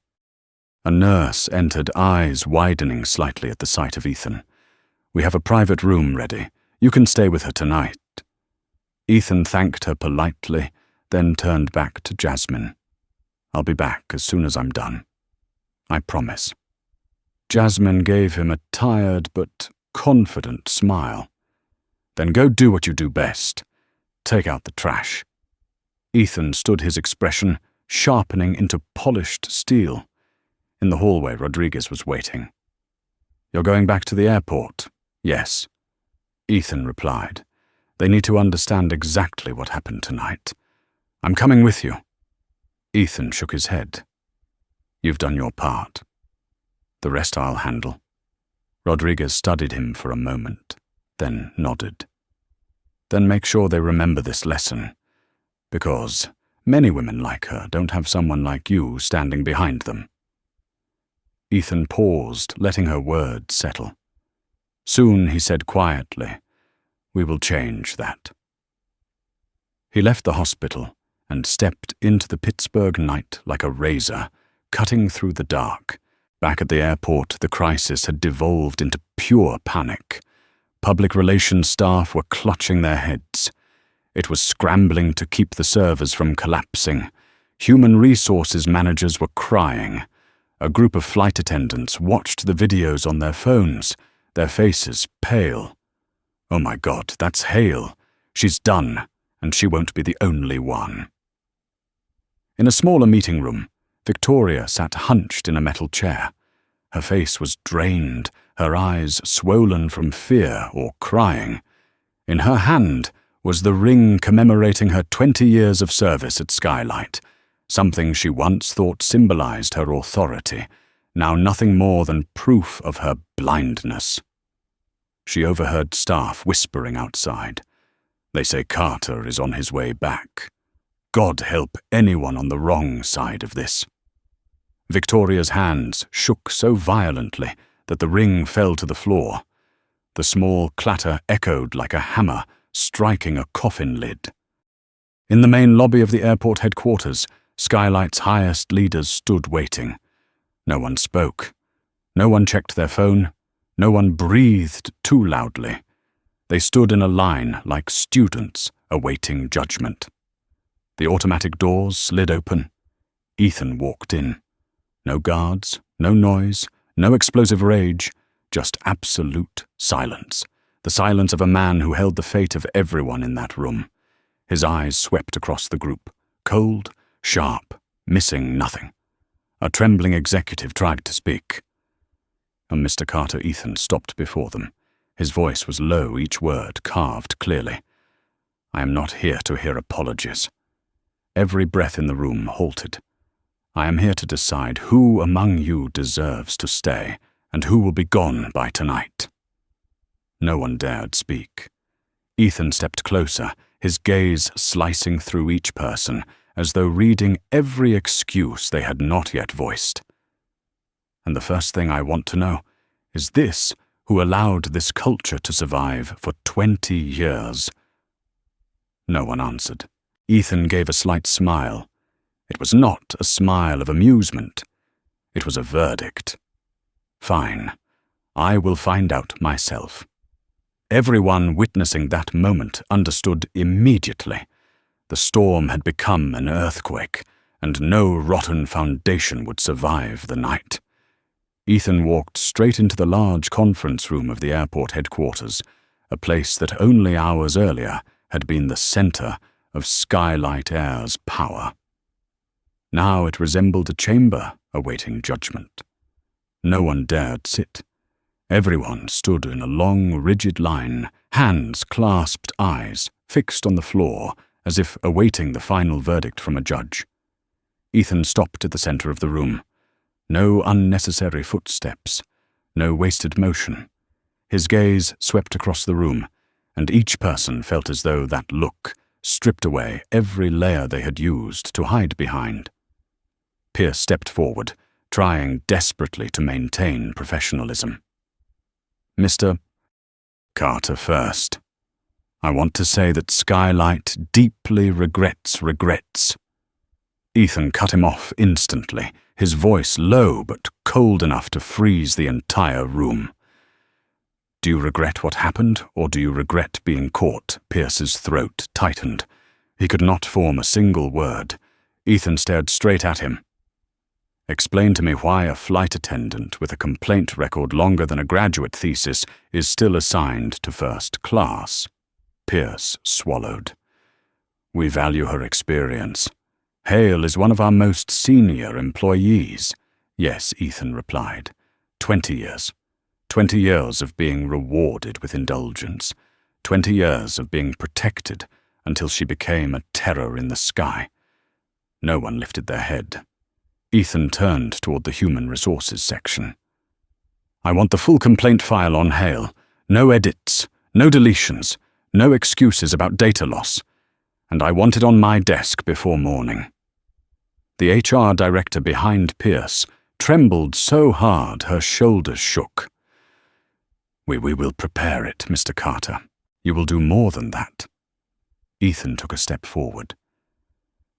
A nurse entered, eyes widening slightly at the sight of Ethan. We have a private room ready. You can stay with her tonight. Ethan thanked her politely, then turned back to Jasmine. I'll be back as soon as I'm done. I promise. Jasmine gave him a tired but confident smile. Then go do what you do best. Take out the trash. Ethan stood his expression, sharpening into polished steel. In the hallway, Rodriguez was waiting. You're going back to the airport? Yes. Ethan replied. They need to understand exactly what happened tonight. I'm coming with you. Ethan shook his head. You've done your part. The rest I'll handle. Rodriguez studied him for a moment, then nodded. Then make sure they remember this lesson, because many women like her don't have someone like you standing behind them. Ethan paused, letting her words settle. Soon he said quietly, We will change that. He left the hospital and stepped into the Pittsburgh night like a razor, cutting through the dark. Back at the airport, the crisis had devolved into pure panic. Public relations staff were clutching their heads. It was scrambling to keep the servers from collapsing. Human resources managers were crying. A group of flight attendants watched the videos on their phones, their faces pale. Oh my God, that's Hale. She's done, and she won't be the only one. In a smaller meeting room, Victoria sat hunched in a metal chair. Her face was drained, her eyes swollen from fear or crying. In her hand was the ring commemorating her 20 years of service at Skylight, something she once thought symbolized her authority, now nothing more than proof of her blindness. She overheard staff whispering outside. They say Carter is on his way back. God help anyone on the wrong side of this. Victoria's hands shook so violently that the ring fell to the floor. The small clatter echoed like a hammer striking a coffin lid. In the main lobby of the airport headquarters, Skylight's highest leaders stood waiting. No one spoke. No one checked their phone. No one breathed too loudly. They stood in a line like students awaiting judgment. The automatic doors slid open. Ethan walked in. No guards, no noise, no explosive rage, just absolute silence. The silence of a man who held the fate of everyone in that room. His eyes swept across the group, cold, sharp, missing nothing. A trembling executive tried to speak. And Mr. Carter Ethan stopped before them. His voice was low, each word carved clearly. I am not here to hear apologies. Every breath in the room halted. I am here to decide who among you deserves to stay and who will be gone by tonight. No one dared speak. Ethan stepped closer, his gaze slicing through each person, as though reading every excuse they had not yet voiced. And the first thing I want to know is this who allowed this culture to survive for 20 years? No one answered. Ethan gave a slight smile. It was not a smile of amusement. It was a verdict. Fine. I will find out myself. Everyone witnessing that moment understood immediately. The storm had become an earthquake, and no rotten foundation would survive the night. Ethan walked straight into the large conference room of the airport headquarters, a place that only hours earlier had been the center of Skylight Air's power. Now it resembled a chamber awaiting judgment. No one dared sit. Everyone stood in a long, rigid line, hands clasped, eyes fixed on the floor, as if awaiting the final verdict from a judge. Ethan stopped at the center of the room. No unnecessary footsteps, no wasted motion. His gaze swept across the room, and each person felt as though that look stripped away every layer they had used to hide behind. Pierce stepped forward, trying desperately to maintain professionalism. Mr. Carter first. I want to say that Skylight deeply regrets regrets. Ethan cut him off instantly, his voice low but cold enough to freeze the entire room. Do you regret what happened, or do you regret being caught? Pierce's throat tightened. He could not form a single word. Ethan stared straight at him. Explain to me why a flight attendant with a complaint record longer than a graduate thesis is still assigned to first class. Pierce swallowed. We value her experience. Hale is one of our most senior employees. Yes, Ethan replied. 20 years. 20 years of being rewarded with indulgence. 20 years of being protected until she became a terror in the sky. No one lifted their head. Ethan turned toward the human resources section. I want the full complaint file on Hale. No edits, no deletions, no excuses about data loss. And I want it on my desk before morning. The HR director behind Pierce trembled so hard her shoulders shook. We will prepare it, Mr. Carter. You will do more than that. Ethan took a step forward.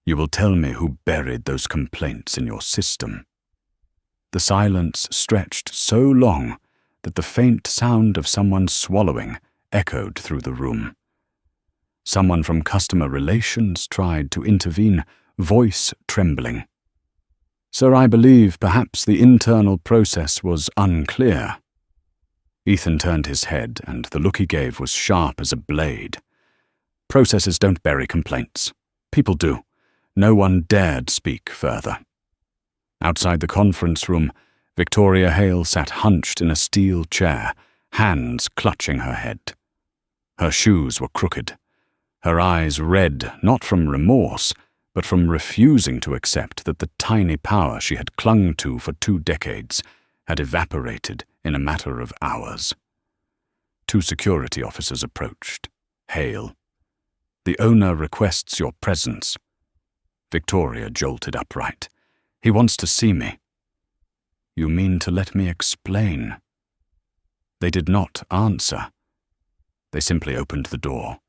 You will tell me who buried those complaints in your system. The silence stretched so long that the faint sound of someone swallowing echoed through the room. Someone from customer relations tried to intervene, voice trembling. Sir, I believe perhaps the internal process was unclear. Ethan turned his head, and the look he gave was sharp as a blade. Processes don't bury complaints. People do. No one dared speak further. Outside the conference room, Victoria Hale sat hunched in a steel chair, hands clutching her head. Her shoes were crooked, her eyes red not from remorse, but from refusing to accept that the tiny power she had clung to for 2 decades had evaporated in a matter of hours. 2 security officers approached. Hale. The owner requests your presence. Victoria jolted upright. He wants to see me. You mean to let me explain? They did not answer. They simply opened the door.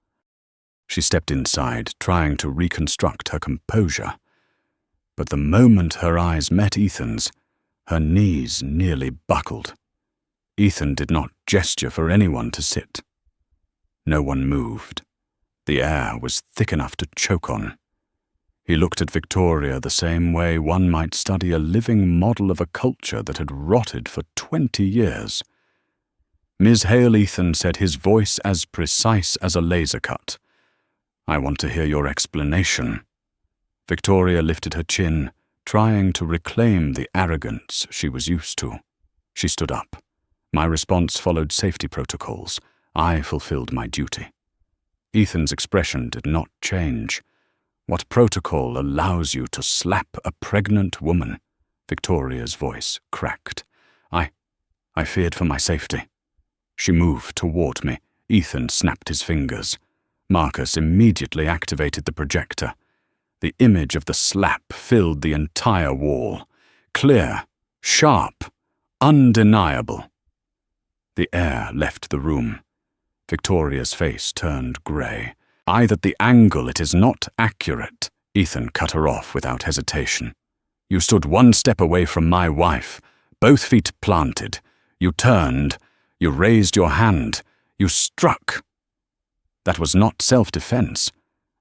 She stepped inside, trying to reconstruct her composure. But the moment her eyes met Ethan's, her knees nearly buckled. Ethan did not gesture for anyone to sit. No one moved. The air was thick enough to choke on. He looked at Victoria the same way one might study a living model of a culture that had rotted for 20 years. Ms. Hale, Ethan said, his voice as precise as a laser cut. I want to hear your explanation. Victoria lifted her chin, trying to reclaim the arrogance she was used to. She stood up. My response followed safety protocols. I fulfilled my duty. Ethan's expression did not change. "What protocol allows you to slap a pregnant woman?" Victoria's voice cracked. I feared for my safety." She moved toward me. Ethan snapped his fingers. Marcus immediately activated the projector. The image of the slap filled the entire wall. Clear, sharp, undeniable. The air left the room. Victoria's face turned grey. "Either the angle it is not accurate," Ethan cut her off without hesitation. "You stood one step away from my wife, both feet planted. You turned, you raised your hand, you struck. That was not self-defense.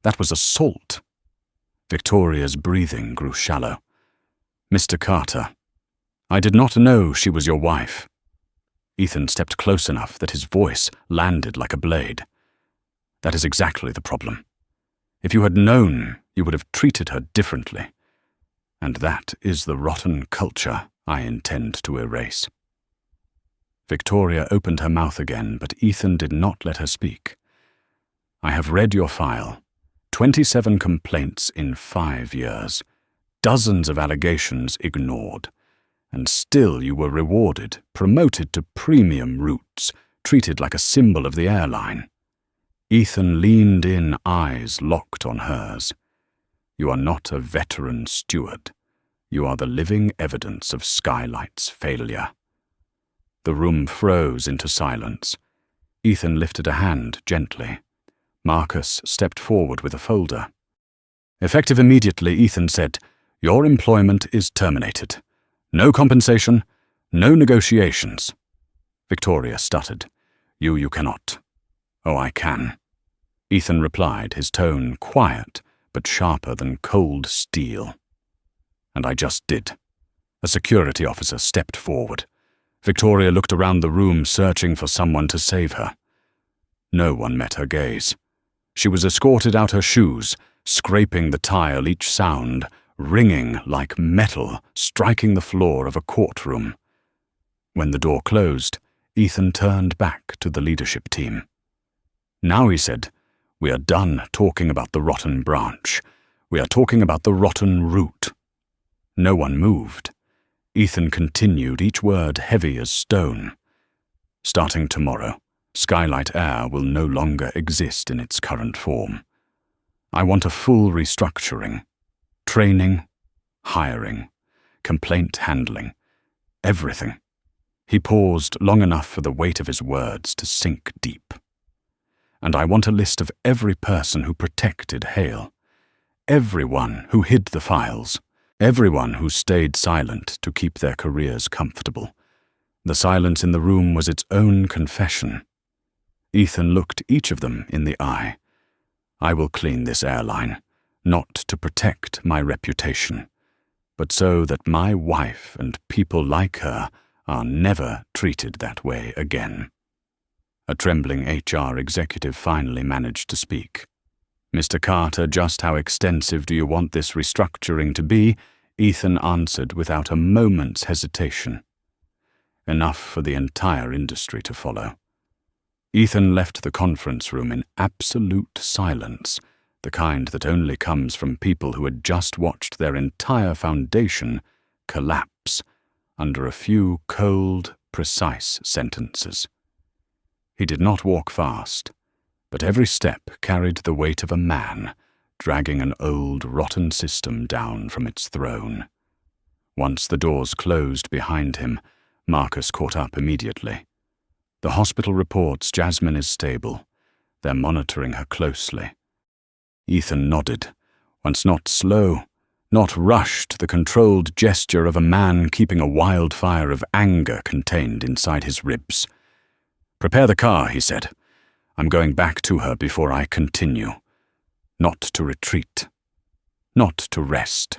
That was assault." Victoria's breathing grew shallow. "Mr. Carter, I did not know she was your wife." Ethan stepped close enough that his voice landed like a blade. "That is exactly the problem. If you had known, you would have treated her differently. And that is the rotten culture I intend to erase." Victoria opened her mouth again, but Ethan did not let her speak. "I have read your file. 27 complaints in 5 years. Dozens of allegations ignored. And still you were rewarded, promoted to premium routes, treated like a symbol of the airline." Ethan leaned in, eyes locked on hers. "You are not a veteran steward. You are the living evidence of Skylight's failure." The room froze into silence. Ethan lifted a hand gently. Marcus stepped forward with a folder. Effective immediately, Ethan said, "Your employment is terminated. No compensation, no negotiations." Victoria stuttered. You cannot." "Oh, I can." Ethan replied, his tone quiet but sharper than cold steel. "And I just did." A security officer stepped forward. Victoria looked around the room, searching for someone to save her. No one met her gaze. She was escorted out her shoes, scraping the tile, each sound ringing like metal striking the floor of a courtroom. When the door closed, Ethan turned back to the leadership team. "Now," he said, "we are done talking about the rotten branch. We are talking about the rotten root." No one moved. Ethan continued, each word heavy as stone. "Starting tomorrow, Skylight Air will no longer exist in its current form. I want a full restructuring. Training, hiring, complaint handling, everything." He paused long enough for the weight of his words to sink deep. "And I want a list of every person who protected Hale, everyone who hid the files, everyone who stayed silent to keep their careers comfortable." The silence in the room was its own confession. Ethan looked each of them in the eye. "I will clean this airline, not to protect my reputation, but so that my wife and people like her are never treated that way again." A trembling HR executive finally managed to speak. "Mr. Carter, just how extensive do you want this restructuring to be?" Ethan answered without a moment's hesitation. Enough for the entire industry to follow. Ethan left the conference room in absolute silence, the kind that only comes from people who had just watched their entire foundation collapse under a few cold, precise sentences. He did not walk fast, but every step carried the weight of a man, dragging an old, rotten system down from its throne. Once the doors closed behind him, Marcus caught up immediately. "The hospital reports Jasmine is stable. They're monitoring her closely." Ethan nodded, once not slow, not rushed, the controlled gesture of a man keeping a wildfire of anger contained inside his ribs. "Prepare the car," he said. "I'm going back to her before I continue. Not to retreat, not to rest,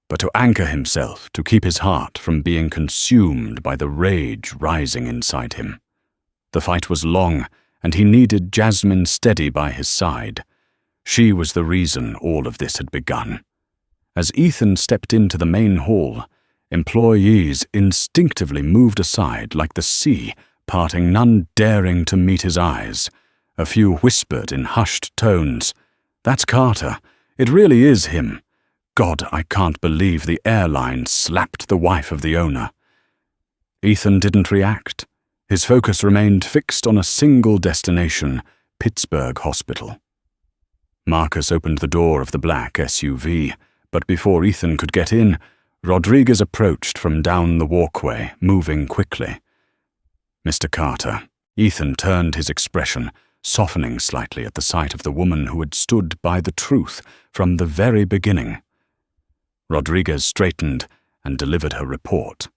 but to anchor himself, to keep his heart from being consumed by the rage rising inside him. The fight was long, and he needed Jasmine steady by his side. She was the reason all of this had begun. As Ethan stepped into the main hall, employees instinctively moved aside like the sea, parting, none daring to meet his eyes. A few whispered in hushed tones, "That's Carter. It really is him. God, I can't believe the airline slapped the wife of the owner." Ethan didn't react. His focus remained fixed on a single destination, Pittsburgh Hospital. Marcus opened the door of the black SUV, but before Ethan could get in, Rodriguez approached from down the walkway, moving quickly. "Mr. Carter." Ethan turned his expression, softening slightly at the sight of the woman who had stood by the truth from the very beginning. Rodriguez straightened and delivered her report.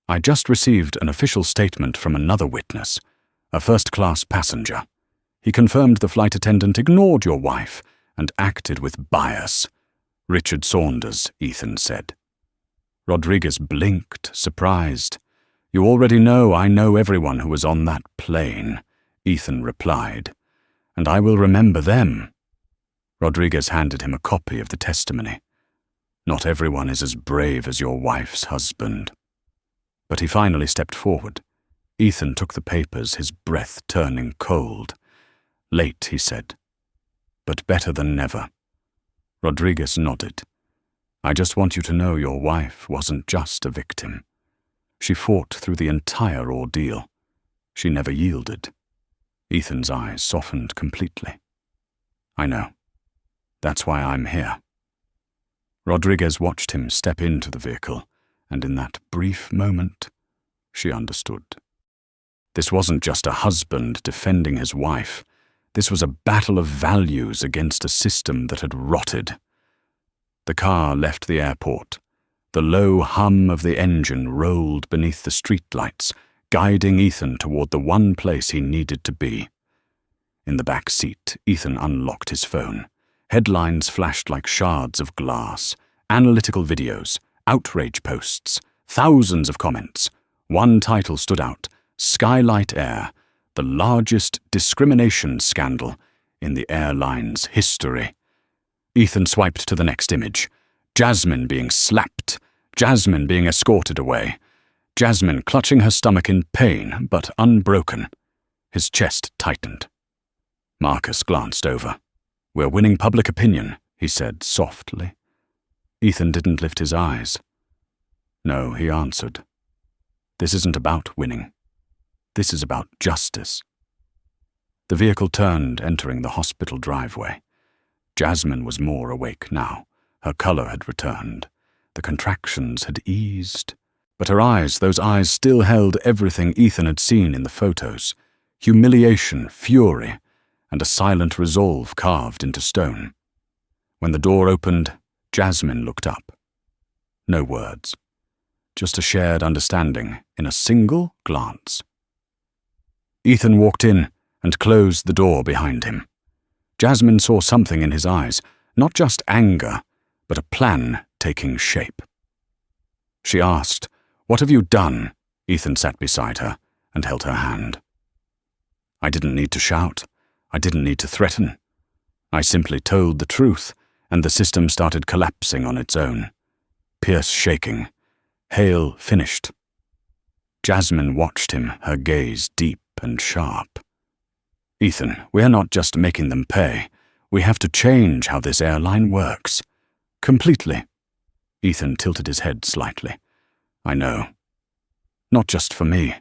"I just received an official statement from another witness, a first-class passenger. He confirmed the flight attendant ignored your wife and acted with bias." "Richard Saunders," Ethan said. Rodriguez blinked, surprised. "You already know I know everyone who was on that plane," Ethan replied. "And I will remember them." Rodriguez handed him a copy of the testimony. "Not everyone is as brave as your wife's husband." But he finally stepped forward. Ethan took the papers, his breath turning cold. "Late," he said, "but better than never." Rodriguez nodded. "I just want you to know your wife wasn't just a victim. She fought through the entire ordeal. She never yielded." Ethan's eyes softened completely. "I know. That's why I'm here." Rodriguez watched him step into the vehicle, and in that brief moment, she understood. This wasn't just a husband defending his wife. This was a battle of values against a system that had rotted. The car left the airport. The low hum of the engine rolled beneath the streetlights, guiding Ethan toward the one place he needed to be. In the back seat, Ethan unlocked his phone. Headlines flashed like shards of glass. Analytical videos, outrage posts, thousands of comments. One title stood out: Skylight Air, the largest discrimination scandal in the airline's history. Ethan swiped to the next image. Jasmine being slapped, Jasmine being escorted away, Jasmine clutching her stomach in pain but unbroken. His chest tightened. Marcus glanced over. "We're winning public opinion," he said softly. Ethan didn't lift his eyes. "No," he answered. "This isn't about winning. This is about justice." The vehicle turned, entering the hospital driveway. Jasmine was more awake now. Her color had returned. The contractions had eased. But her eyes, those eyes still held everything Ethan had seen in the photos. Humiliation, fury, and a silent resolve carved into stone. When the door opened, Jasmine looked up. No words. Just a shared understanding in a single glance. Ethan walked in and closed the door behind him. Jasmine saw something in his eyes, not just anger, but a plan taking shape. She asked, "What have you done?" Ethan sat beside her and held her hand. "I didn't need to shout. I didn't need to threaten. I simply told the truth, and the system started collapsing on its own. Pierce shaking. Hale finished." Jasmine watched him, her gaze deep and sharp. "Ethan, we're not just making them pay. We have to change how this airline works. Completely." Ethan tilted his head slightly. "I know. Not just for me."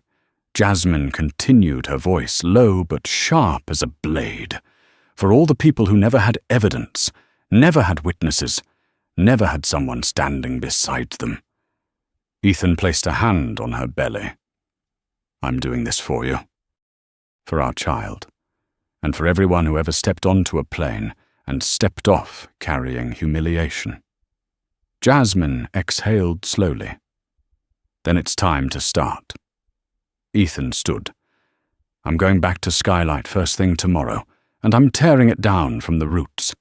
Jasmine continued, her voice low but sharp as a blade. "For all the people who never had evidence, never had witnesses, never had someone standing beside them." Ethan placed a hand on her belly. "I'm doing this for you. For our child. And for everyone who ever stepped onto a plane and stepped off carrying humiliation." Jasmine exhaled slowly. "Then it's time to start." Ethan stood. "I'm going back to Skylight first thing tomorrow, and I'm tearing it down from the roots."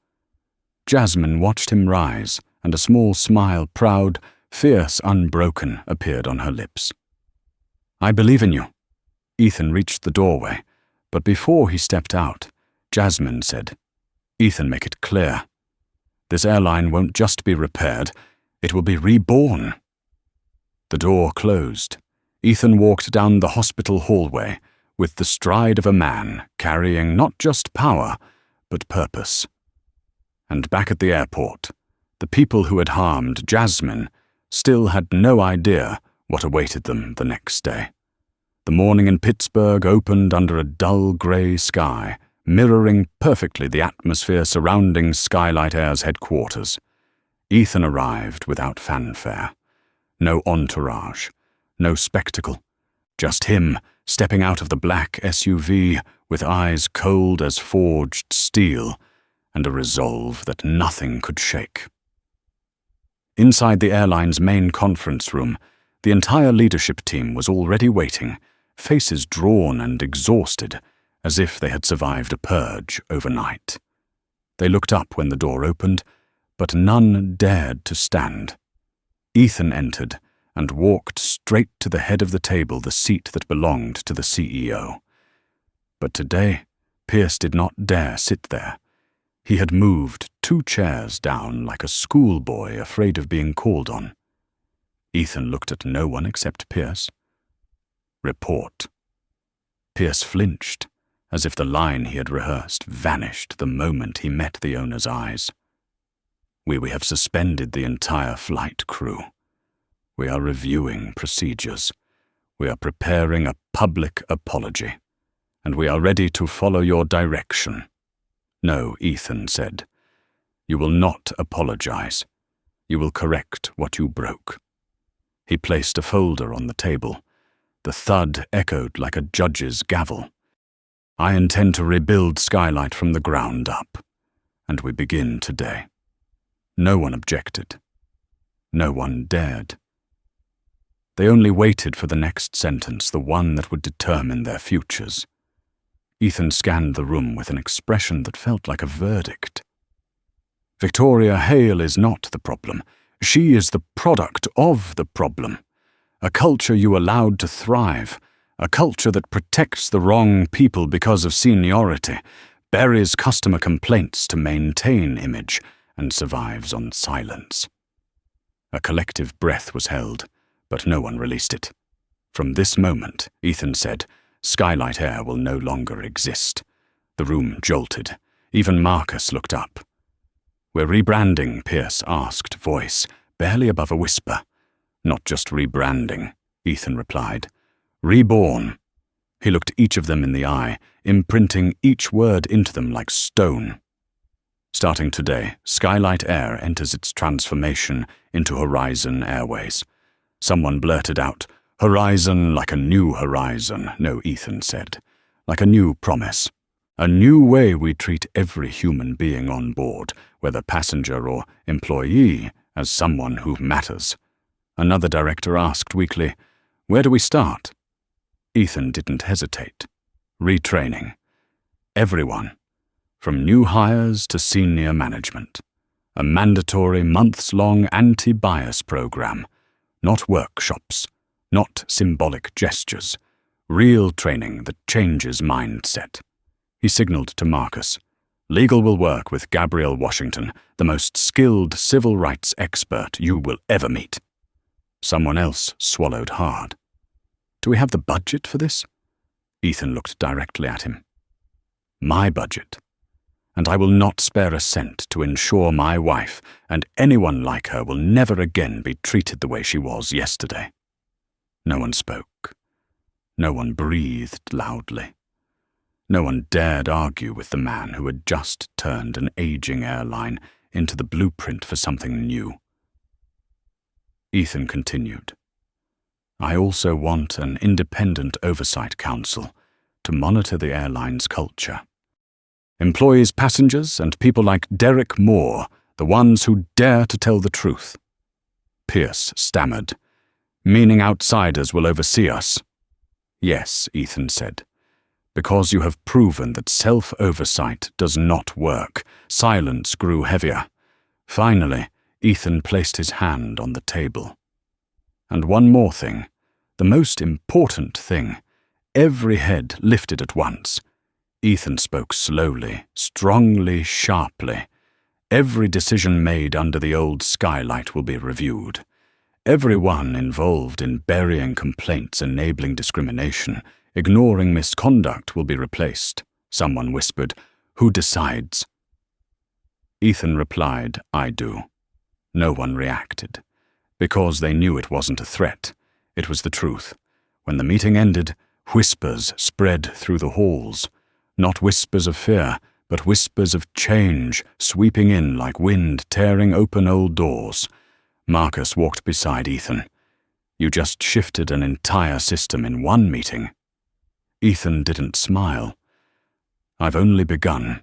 Jasmine watched him rise, and a small smile, proud, fierce, unbroken, appeared on her lips. "I believe in you." Ethan reached the doorway, but before he stepped out, Jasmine said, "Ethan, make it clear. This airline won't just be repaired, it will be reborn." The door closed. Ethan walked down the hospital hallway, with the stride of a man carrying not just power, but purpose. And back at the airport, the people who had harmed Jasmine still had no idea what awaited them the next day. The morning in Pittsburgh opened under a dull grey sky, mirroring perfectly the atmosphere surrounding Skylight Air's headquarters. Ethan arrived without fanfare. No entourage, no spectacle. Just him stepping out of the black SUV with eyes cold as forged steel and a resolve that nothing could shake. Inside the airline's main conference room, the entire leadership team was already waiting, faces drawn and exhausted, as if they had survived a purge overnight. They looked up when the door opened, but none dared to stand. Ethan entered and walked straight to the head of the table, the seat that belonged to the CEO. But today, Pierce did not dare sit there. He had moved 2 chairs down like a schoolboy afraid of being called on. Ethan looked at no one except Pierce. Report. Pierce flinched, as if the line he had rehearsed vanished the moment he met the owner's eyes. We have suspended the entire flight crew. We are reviewing procedures. We are preparing a public apology. And we are ready to follow your direction. No, Ethan said. You will not apologize. You will correct what you broke. He placed a folder on the table. The thud echoed like a judge's gavel. I intend to rebuild Skylight from the ground up. And we begin today. No one objected. No one dared. They only waited for the next sentence, the one that would determine their futures. Ethan scanned the room with an expression that felt like a verdict. Victoria Hale is not the problem. She is the product of the problem. A culture you allowed to thrive. A culture that protects the wrong people because of seniority, buries customer complaints to maintain image, and survives on silence. A collective breath was held, but no one released it. From this moment, Ethan said, Skylight Air will no longer exist. The room jolted. Even Marcus looked up. We're rebranding, Pierce asked, voice barely above a whisper. Not just rebranding, Ethan replied. Reborn. He looked each of them in the eye, imprinting each word into them like stone. Starting today, Skylight Air enters its transformation into Horizon Airways. Someone blurted out, Horizon like a new horizon, no, Ethan said. Like a new promise. A new way we treat every human being on board, whether passenger or employee, as someone who matters. Another director asked weakly, Where do we start? Ethan didn't hesitate. Retraining. Everyone. From new hires to senior management. A mandatory months-long anti-bias program. Not workshops. Not symbolic gestures. Real training that changes mindset. He signaled to Marcus. Legal will work with Gabrielle Washington, the most skilled civil rights expert you will ever meet. Someone else swallowed hard. Do we have the budget for this? Ethan looked directly at him. My budget. And I will not spare a cent to ensure my wife and anyone like her will never again be treated the way she was yesterday. No one spoke. No one breathed loudly. No one dared argue with the man who had just turned an aging airline into the blueprint for something new. Ethan continued. I also want an independent oversight council to monitor the airline's culture. Employees, passengers, and people like Derek Moore, the ones who dare to tell the truth. Pierce stammered. Meaning outsiders will oversee us. Yes, Ethan said. Because you have proven that self-oversight does not work. Silence grew heavier. Finally, Ethan placed his hand on the table. And one more thing, the most important thing. Every head lifted at once. Ethan spoke slowly, strongly, sharply. Every decision made under the old Skylight will be reviewed. Everyone involved in burying complaints enabling discrimination, Ignoring misconduct will be replaced. Someone whispered, "Who decides?" Ethan replied, "I do." No one reacted, because they knew it wasn't a threat. It was the truth. When the meeting ended, whispers spread through the halls. Not whispers of fear, but whispers of change, sweeping in like wind tearing open old doors. Marcus walked beside Ethan. "You just shifted an entire system in one meeting." Ethan didn't smile. "I've only begun."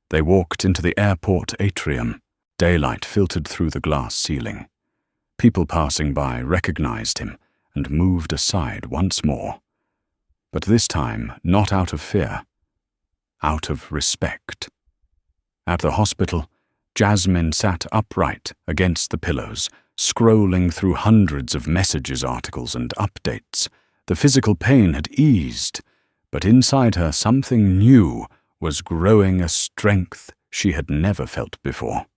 They walked into the airport atrium. Daylight filtered through the glass ceiling. People passing by recognized him and moved aside once more. But this time, not out of fear, out of respect. At the hospital, Jasmine sat upright against the pillows, scrolling through hundreds of messages, articles, and updates. The physical pain had eased, but inside her something new was growing, a strength she had never felt before.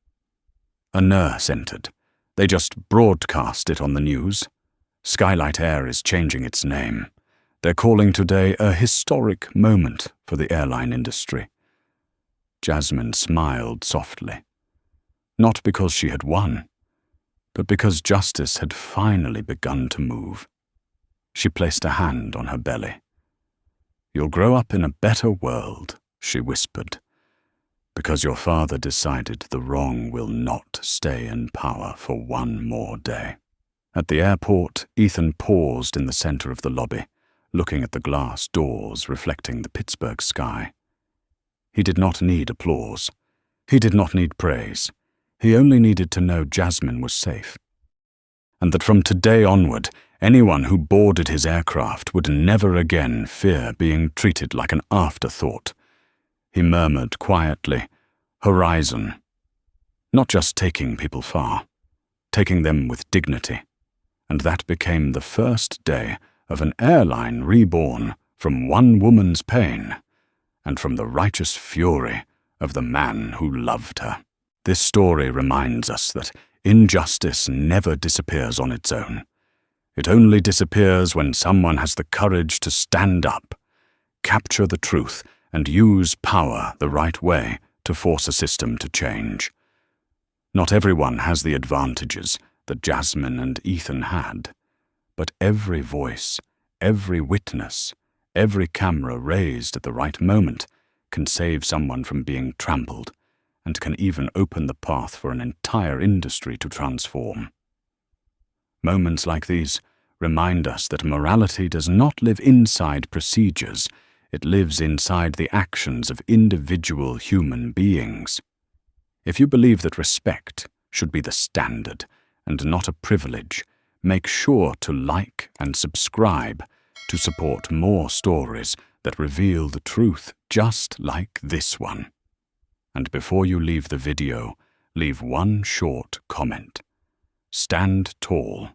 A nurse entered. They just broadcast it on the news. Skylight Air is changing its name. They're calling today a historic moment for the airline industry. Jasmine smiled softly. Not because she had won, but because justice had finally begun to move. She placed a hand on her belly. "You'll grow up in a better world," she whispered, "because your father decided the wrong will not stay in power for one more day." At the airport, Ethan paused in the center of the lobby, looking at the glass doors reflecting the Pittsburgh sky. He did not need applause. He did not need praise. He only needed to know Jasmine was safe, and that from today onward, anyone who boarded his aircraft would never again fear being treated like an afterthought. He murmured quietly, "Horizon." Not just taking people far, taking them with dignity. And that became the first day of an airline reborn from one woman's pain and from the righteous fury of the man who loved her. This story reminds us that injustice never disappears on its own. It only disappears when someone has the courage to stand up, capture the truth, and use power the right way to force a system to change. Not everyone has the advantages that Jasmine and Ethan had, but every voice, every witness, every camera raised at the right moment can save someone from being trampled, and can even open the path for an entire industry to transform. Moments like these remind us that morality does not live inside procedures, it lives inside the actions of individual human beings. If you believe that respect should be the standard and not a privilege, make sure to like and subscribe to support more stories that reveal the truth just like this one. And before you leave the video, leave one short comment. Stand tall.